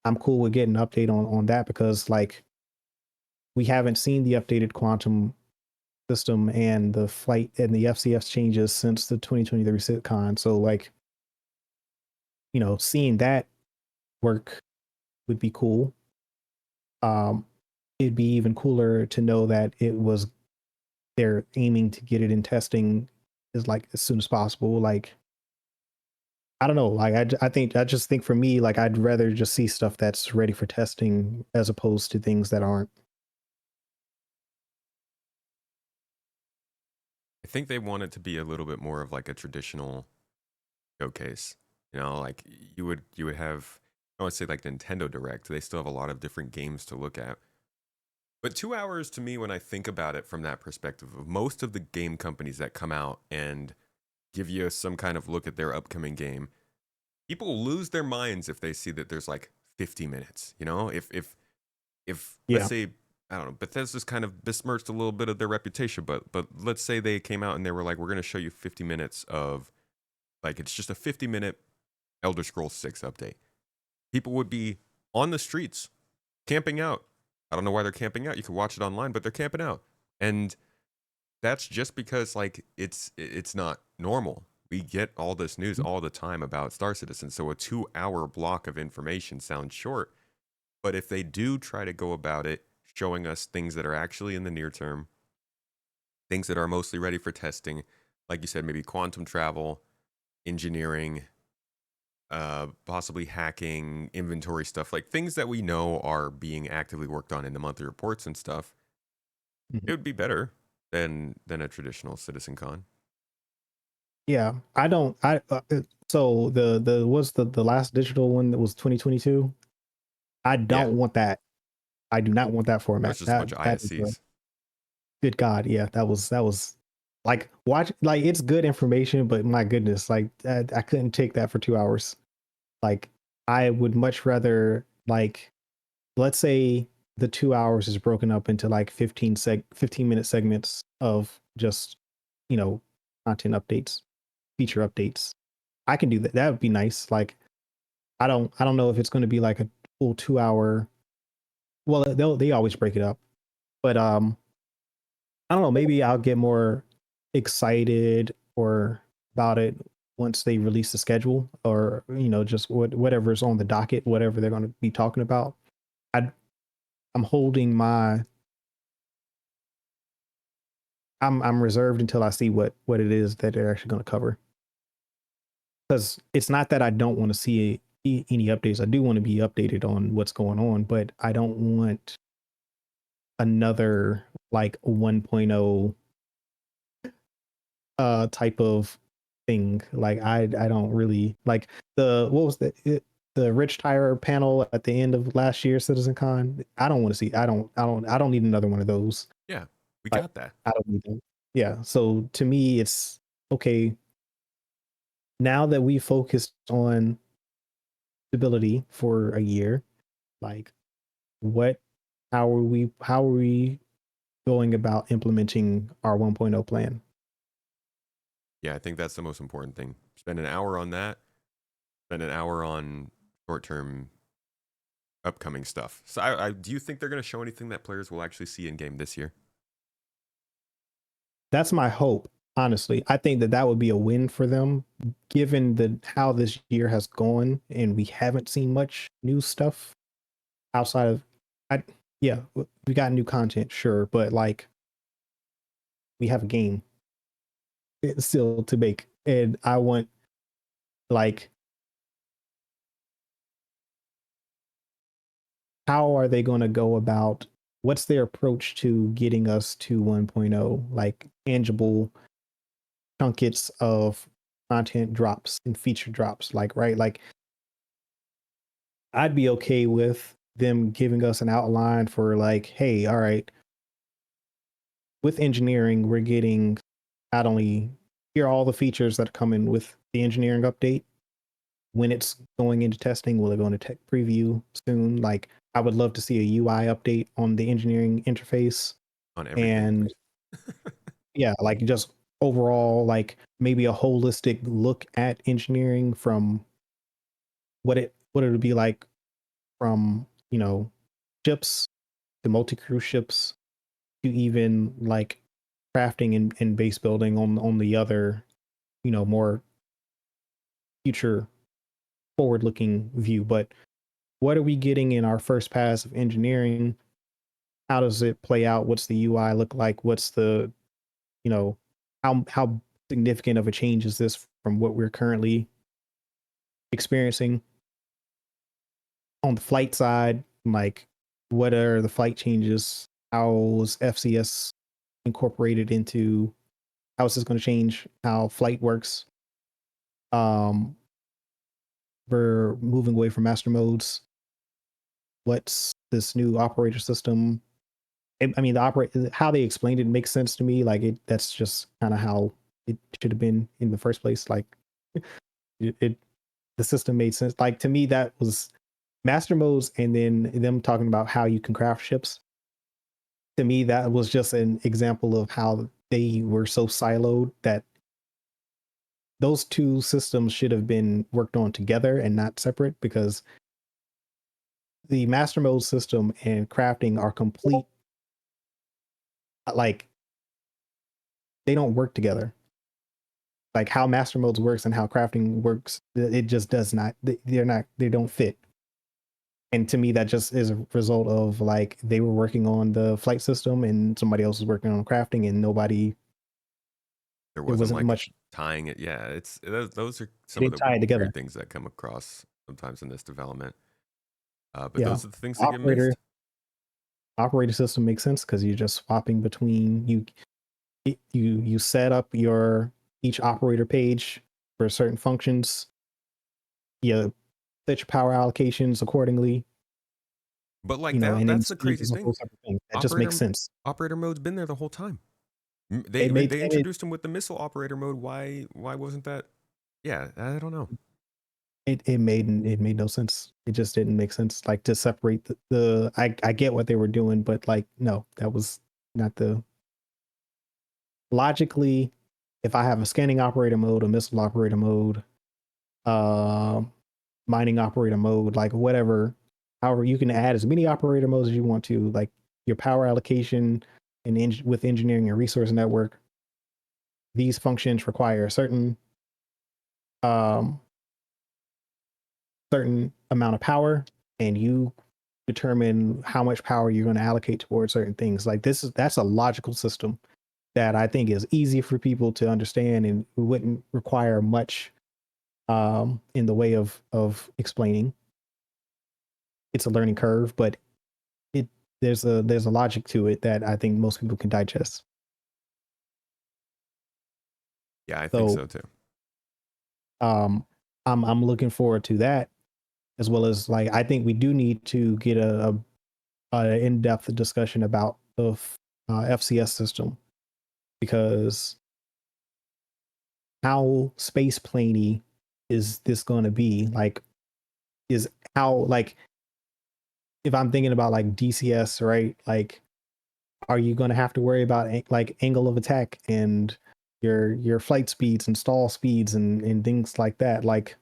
I'm cool with getting an update on that, because like we haven't seen the updated quantum system and the flight and the FCS changes since the 2023 CitizenCon. So like, seeing that work would be cool. It'd be even cooler to know that they're aiming to get it in testing as soon as possible. Like, I don't know. Like, I just think for me, like, I'd rather just see stuff that's ready for testing as opposed to things that aren't. I think they want it to be a little bit more of like a traditional showcase. Like you would have, I would say like Nintendo Direct. They still have a lot of different games to look at. But 2 hours to me, when I think about it from that perspective, of most of the game companies that come out and give you some kind of look at their upcoming game, people lose their minds if they see that there's like 50 minutes. If let's Yeah. say, I don't know, Bethesda's kind of besmirched a little bit of their reputation, but let's say they came out and they were like, we're going to show you 50 minutes of, like, it's just a 50-minute Elder Scrolls 6 update. People would be on the streets camping out. I don't know why they're camping out. You can watch it online, but they're camping out. And that's just because like it's not normal. We get all this news all the time about Star Citizen. So a 2-hour block of information sounds short. But if they do try to go about it, showing us things that are actually in the near term, things that are mostly ready for testing, like you said, maybe quantum travel, engineering, possibly hacking, inventory stuff, like things that we know are being actively worked on in the monthly reports and stuff, Mhm. it would be better than a traditional CitizenCon. Yeah. I don't, so the last digital one that was 2022. I Yeah, don't want that. I do not want that it format. was just a bunch of That is ISCs. good God. Yeah. That was like, watch, like, it's good information, but my goodness, like, I couldn't take that for 2 hours. Like, I would much rather, like, let's say the 2 hours is broken up into like 15-minute segments of just, you know, content updates, feature updates. I can do that. That would be nice. Like, I don't know if it's going to be like a full 2 hour. Well, they always break it up, but I don't know. Maybe I'll get more excited or about it once they release the schedule, or just whatever's on the docket, whatever they're going to be talking about. I I'm holding my I'm reserved until I see what it is that they're actually going to cover. Because it's not that I don't want to see any updates. I do want to be updated on what's going on, but I don't want another like 1.0 type of thing. Like, I don't really like what was the Rich Tire panel at the end of last year's CitizenCon. I don't want to see. I don't need another one of those. Yeah, we Like, got that. I don't need them. Yeah. So to me, it's okay. Now that we focused on stability for a year, like, what how are we going about implementing our 1.0 plan? Yeah, I think that's the most important thing. Spend an hour on that, spend an hour on short-term upcoming stuff. So I do you think they're going to show anything that players will actually see in game this year? That's my hope. Honestly, I think that would be a win for them, given how this year has gone, and we haven't seen much new stuff outside of, I, yeah, we got new content, sure, but like, we have a game still to make, and I want, like, how are they going to go about? What's their approach to getting us to 1.0, like tangible chunkets of content drops and feature drops, like, right? Like, I'd be okay with them giving us an outline for, like, hey, all right, with engineering, we're getting not only here are all the features that are coming with the engineering update. When it's going into testing, will it go into tech preview soon? Like, I would love to see a UI update on the engineering interface. On everything, And please. Yeah, like just overall, like maybe a holistic look at engineering from what it would be like from, ships to multi-crew ships to even like crafting and base building on the other, more future forward looking view. But what are we getting in our first pass of engineering? How does it play out? What's the UI look like? What's the, you know, how significant of a change is this from what we're currently experiencing on the flight side? Like, what are the flight changes? How is FCS incorporated into how is this going to change how flight works? Um, we're moving away from master modes. What's this new operator system? I mean, how they explained it makes sense to me. Like that's just kind of how it should have been in the first place. Like it, the system made sense. Like to me, that was master modes, and then them talking about how you can craft ships. To me, that was just an example of how they were so siloed that those two systems should have been worked on together and not separate, because the master mode system and crafting are complete, like they don't work together. Like how master modes works and how crafting works, it just does not, they don't fit. And to me, that just is a result of like they were working on the flight system and somebody else was working on crafting, and nobody, There there wasn't wasn't like much, tying it. Yeah, it's those are they some of didn't the tie it together. weird things that come across sometimes in this development. But Yeah. those are the things that get Operator missed. operator system makes sense because you're just swapping between you set up your each operator page for certain functions. You set your power allocations accordingly, But like that, and then that's the speed crazy is a thing. whole separate thing. That just makes Operator sense. operator mode's been there the whole time. It made They and it introduced him with the missile operator mode. Why wasn't that? Yeah, I don't know. it made no sense. It just didn't make sense. Like to separate I get what they were doing, but like no, that was not the logically. If I have a scanning operator mode, a missile operator mode, um mining operator mode, like whatever. However, you can add as many operator modes as you want to, like your power allocation and with engineering and resource network. These functions require a um, certain amount of power, and you determine how much power you're going to allocate towards certain things. Like that's a logical system that I think is easy for people to understand and wouldn't require much in the way of explaining. It's a learning curve, but it there's a logic to it that I think most people can digest. Yeah, I think So so too. um I'm looking forward to that, as well as like I think we do need to get a in-depth discussion about the FCS system, because how space planey is this going to be? Like is how like if I'm thinking about like DCS, right? Like are you going to have to worry about like angle of attack and your flight speeds and stall speeds and things like that? Like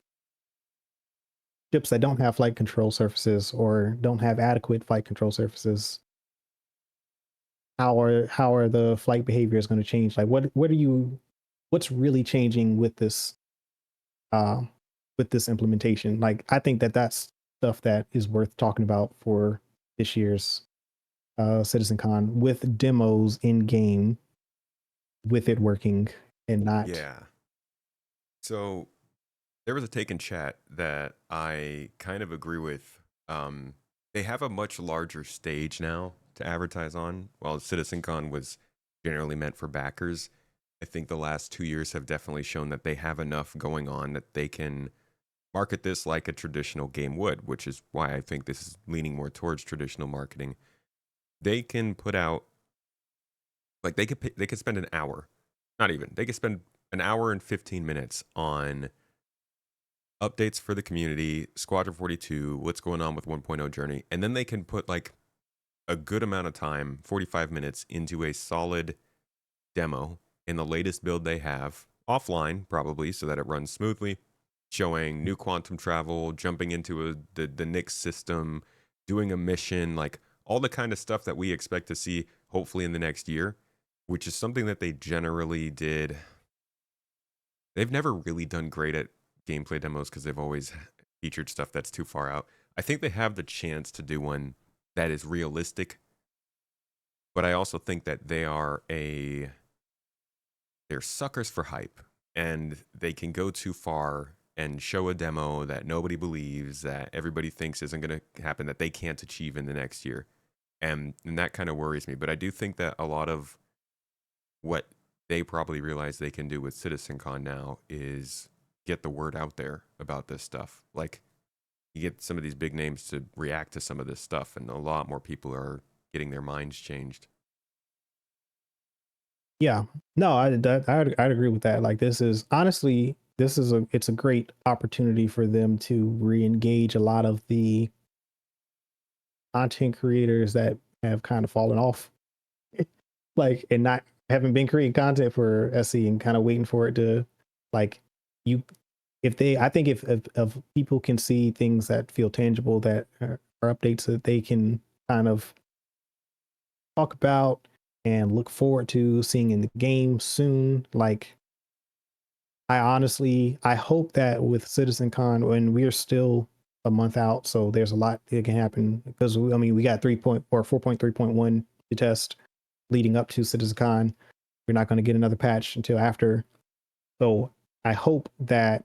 ships that don't have flight control surfaces or don't have adequate flight control surfaces, how are the flight behaviors going to change? Like what's really changing uh with this implementation? Like I think that that's stuff that is worth talking about for this year's CitizenCon, with demos in game, with it working and not. Yeah. So there was a take in chat that I kind of agree with. Um, they have a much larger stage now to advertise on, while CitizenCon was generally meant for backers. I think the last 2 years have definitely shown that they have enough going on that they can market this like a traditional game would, which is why I think this is leaning more towards traditional marketing. They can put out like they could spend an hour, not even. They could spend an hour and 15 minutes on updates for the community, Squadron 42, what's going on with 1.0 Journey, and then they can put like a good amount of time, 45 minutes, into a solid demo in the latest build they have, offline probably, so that it runs smoothly, showing new quantum travel, jumping into the Nix system, doing a mission, like all the kind of stuff that we expect to see hopefully in the next year, which is something that they generally did. They've never really done great at gameplay demos because they've always featured stuff that's too far out. I think they have the chance to do one that is realistic, but I also think that they're suckers for hype, and they can go too far and show a demo that nobody believes, that everybody thinks isn't going to happen, that they can't achieve in the next year. And that kind of worries me. But I do think that a lot of what they probably realize they can do with CitizenCon now is get the word out there about this stuff. Like, you get some of these big names to react to some of this stuff, and a lot more people are getting their minds changed. Yeah, no, I'd agree with that. Like, this is honestly, it's a great opportunity for them to re-engage a lot of the content creators that have kind of fallen off, like, and not haven't been creating content for SE and kind of waiting for it to, like, you if they I think if people can see things that feel tangible, that are updates that they can kind of talk about and look forward to seeing in the game soon. Like, I hope that with CitizenCon, when we're still a month out, so there's a lot that can happen, because I mean we got 4.3.1 to test leading up to CitizenCon. We're not going to get another patch until after. So I hope that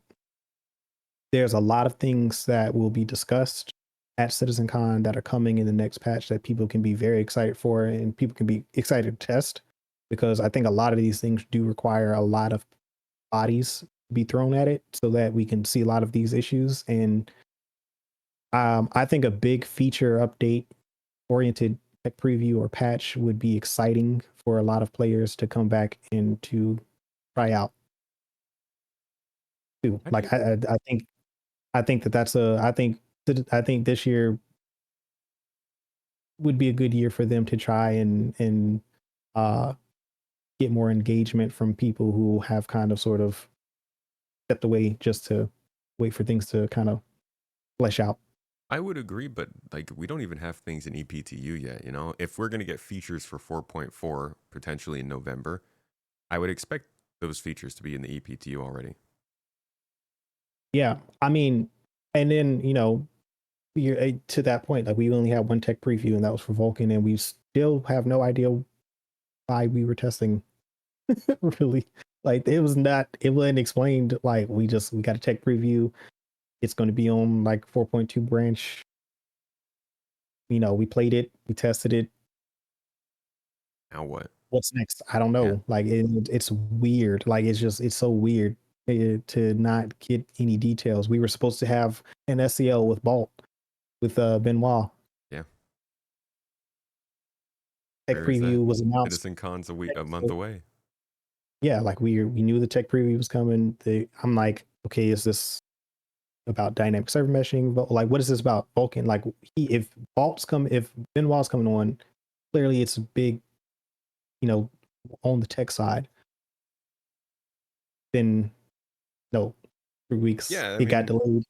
there's a lot of things that will be discussed at CitizenCon that are coming in the next patch that people can be very excited for, and people can be excited to test, because I think a lot of these things do require a lot of bodies to be thrown at it so that we can see a lot of these issues. And I think a big feature update oriented tech preview or patch would be exciting for a lot of players to come back and to try out too. Like, I think that that's a I think this year would be a good year for them to try and uh get more engagement from people who have kind of sort of stepped away just to wait for things to kind of flesh out. I would agree, but like we don't even have things in EPTU yet, you know? If we're going to get features for 4.4 potentially in November, I would expect those features to be in the EPTU already. Yeah, I mean, and then you're to that point, like, we only had one tech preview, and that was for Vulcan, and we still have no idea why we were testing. Really, like, it wasn't explained. Like, we got a tech preview. It's going to be on like 4.2 branch. We played it, we tested it. Now what? What's next? I don't Yeah. know. Like, it's weird. Like, it's so weird to not get any details. We were supposed to have an SEL with Bolt, with Benoit. Yeah. Tech Where is that? preview was announced. CitizenCon's a month away. Yeah, like, we knew the tech preview was coming. I'm like, okay, is this about dynamic server meshing? But like, what is this about Vulcan? Like, if Benoit's coming on, clearly it's a big, you know, on the tech side. Then no, 3 weeks Yeah, I it got mean,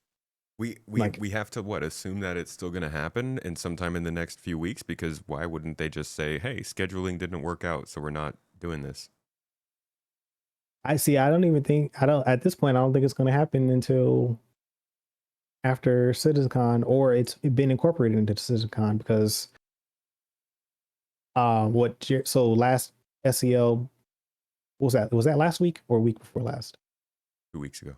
delayed. Like, we have to assume that it's still going to happen and sometime in the next few weeks, because why wouldn't they just say, "Hey, scheduling didn't work out, so we're not doing this." I see. I don't at this point. I don't think it's going to happen until after CitizenCon, or it's been incorporated into CitizenCon, because so last SEL, what was that? Was that last week or week before last? 2 weeks ago.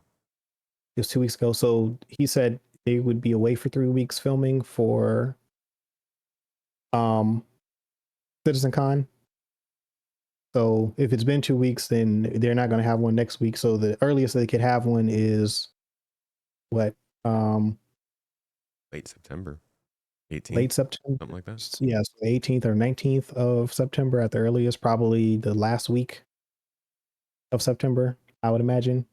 It was 2 weeks ago. So he said they would be away for 3 weeks filming for um CitizenCon. So if it's been 2 weeks, then they're not going to have one next week. So the earliest they could have one is what? Late September, 18th, Late September. something like that. Yeah, so the 18th or 19th of September at the earliest, probably the last week of September, I would imagine.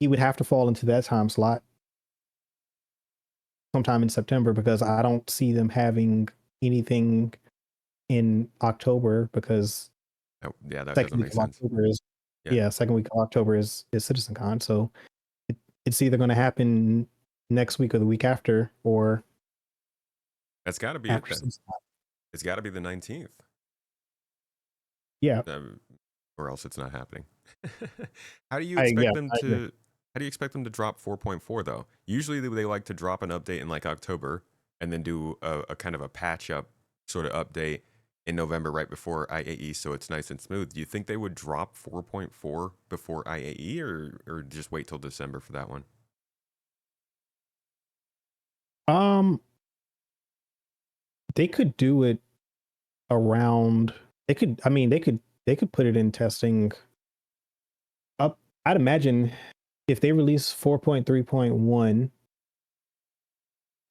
He would have to fall into that time slot sometime in September, because I don't see them having anything in October, because Yeah, that Second doesn't week make of sense. October is Yeah, yeah, second week of October is CitizenCon. So it's either going to happen next week or the week after, or that's got to be it after then. CitizenCon. It's got to be the 19th, Yeah, or else it's not happening. How do you I expect yeah, them I agree. to? How do you expect them to drop 4.4 though? Usually they like to drop an update in like October and then do a kind of a patch up sort of update in November right before IAE, so it's nice and smooth. Do you think they would drop 4.4 before IAE, or just wait till December for that one? Um, they could do it around. They could. I mean, they could put it in testing up. I'd imagine if they release 4.3.1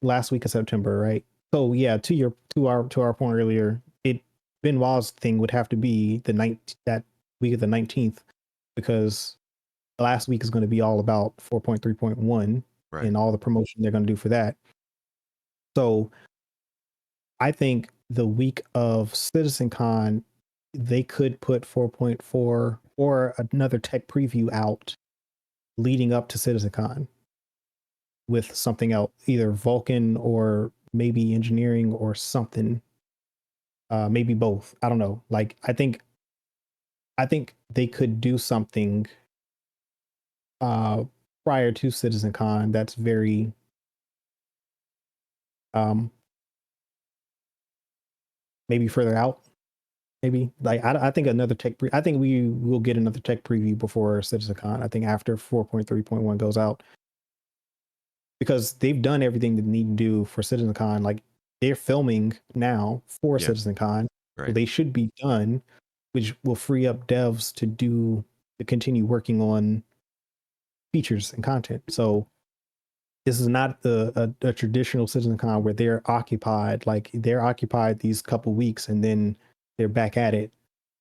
last week of September, right? So yeah, to our point earlier, it Benoit's thing would have to be that week of the 19th, because last week is going to be all about 4.3.1 Right. and all the promotion they're going to do for that. So I think the week of CitizenCon, they could put 4.4 or another tech preview out leading up to CitizenCon with something else, either Vulcan or maybe engineering or something. Maybe both. I don't know. Like I think they could do something uh prior to CitizenCon that's very um maybe further out. Maybe like I think I think we will get another tech preview before CitizenCon. I think after 4.3.1 goes out, because they've done everything they need to do for CitizenCon. Like they're filming now for Yeah. CitizenCon, so Right. they should be done, which will free up devs to continue working on features and content. So this is not a traditional CitizenCon where they're occupied. Like they're occupied these couple weeks and then they're back at it.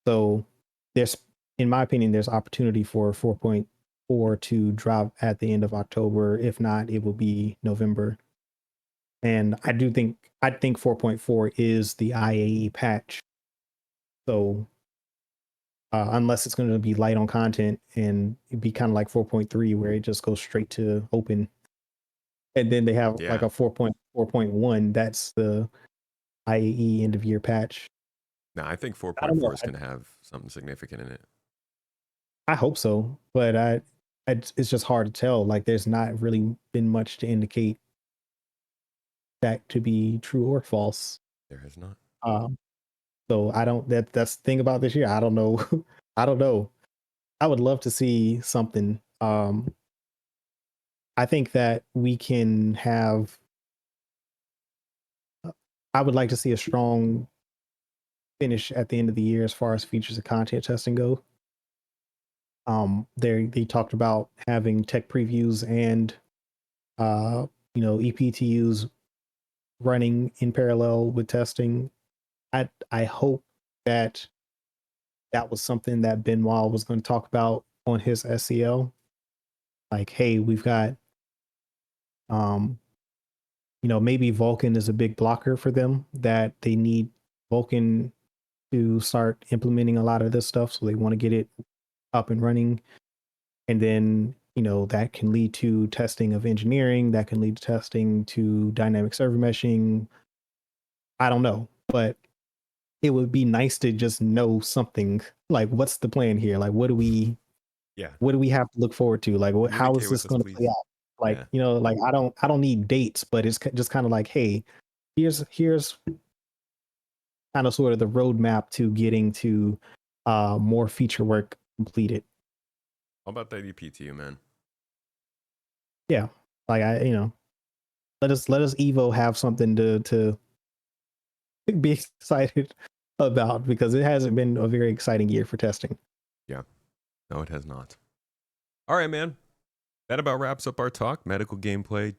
So there's, in my opinion, there's opportunity for 4.4 to drop at the end of October. If not, it will be November. And I think 4.4 is the IAE patch. So unless it's going to be light on content and it'd be kind of like 4.3 where it just goes straight to open, and then they have like Yeah. a 4.4.1, that's the IAE end of year patch. No, I think I don't 4.4 know. is going to have something significant in it. I hope so, but it's just hard to tell. Like, there's not really been much to indicate that to be true or false. There has not. Um, so I don't. That's the thing about this year. I don't know. I don't know. I would love to see something. I think that we can have. I would like to see a strong finish at the end of the year as far as features and content testing go. They talked about having tech previews and uh, EPTUs running in parallel with testing. I hope that that was something that Benoit was going to talk about on his SEL. Like, hey, we've got um, maybe Vulcan is a big blocker for them, that they need Vulcan to start implementing a lot of this stuff, so they want to get it up and running. And then that can lead to testing of engineering, that can lead to testing to dynamic server meshing. I don't know, but it would be nice to just know something, like what's the plan here, like Yeah. what do we have to look forward to, like how is Communicate this with us, going to play please. out, like Yeah. like I don't need dates, but it's just kind of like, hey, here's kind of sort of the roadmap to getting to more feature work completed. How about that EPTU, man? Yeah, like let us Evo have something to be excited about, because it hasn't been a very exciting year for testing. Yeah. No, it has not. All right, man. That about wraps up our talk. Medical gameplay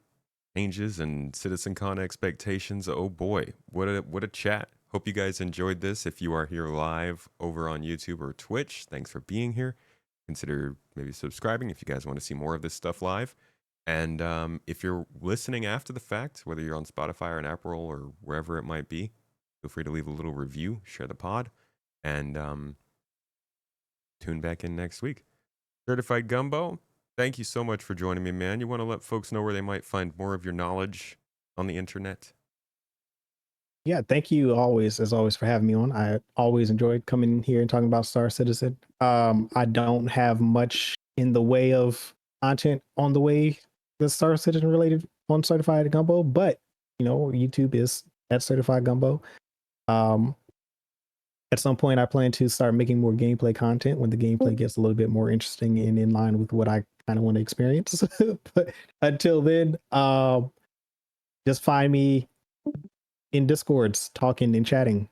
changes and CitizenCon expectations. Oh boy, what a chat. Hope you guys enjoyed this. If you are here live over on YouTube or Twitch, thanks for being here. Consider maybe subscribing if you guys want to see more of this stuff live. And if you're listening after the fact, whether you're on Spotify or an Apple or wherever it might be, feel free to leave a little review, share the pod, and tune back in next week. Certified Gumbo, thank you so much for joining me, man. You want to let folks know where they might find more of your knowledge on the internet? Yeah, thank you as always, for having me on. I always enjoyed coming here and talking about Star Citizen. I don't have much in the way of content on the way the Star Citizen related on Certified Gumbo, but YouTube is at Certified Gumbo. At some point, I plan to start making more gameplay content when the gameplay gets a little bit more interesting and in line with what I kind of want to experience. But until then, just find me in Discords talking and chatting.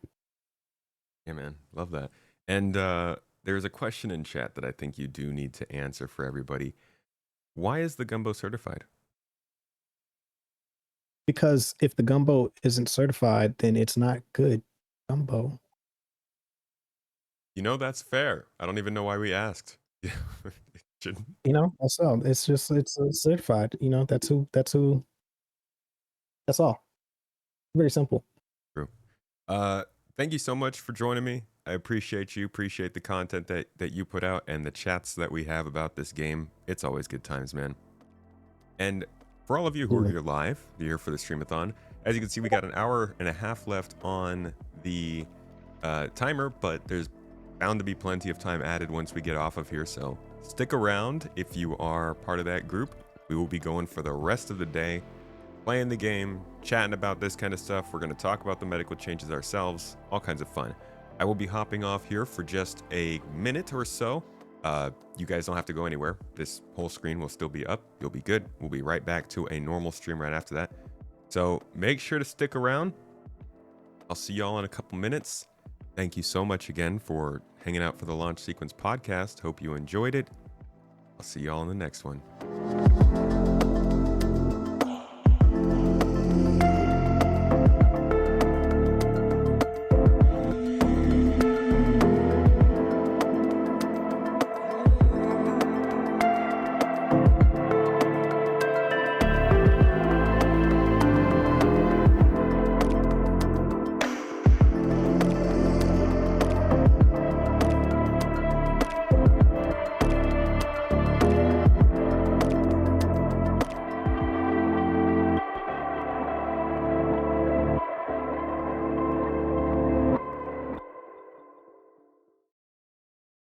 Yeah, man. Love that. And there's a question in chat that I think you do need to answer for everybody. Why is the gumbo certified? Because if the gumbo isn't certified, then it's not good gumbo. That's fair. I don't even know why we asked. That's all. It's certified. That's all. Very simple. True. Thank you so much for joining me. I appreciate you. Appreciate the content that you put out and the chats that we have about this game. It's always good times, man. And for all of you who are here live, you're here for the streamathon. As you can see, we got an hour and a half left on the timer, but there's bound to be plenty of time added once we get off of here. So stick around if you are part of that group. We will be going for the rest of the day, playing the game, chatting about this kind of stuff. We're going to talk about the medical changes ourselves, all kinds of fun. I will be hopping off here for just a minute or so. You guys don't have to go anywhere. This whole screen will still be up. You'll be good. We'll be right back to a normal stream right after that. So make sure to stick around. I'll see y'all in a couple minutes. Thank you so much again for hanging out for the Launch Sequence podcast. Hope you enjoyed it. I'll see y'all in the next one.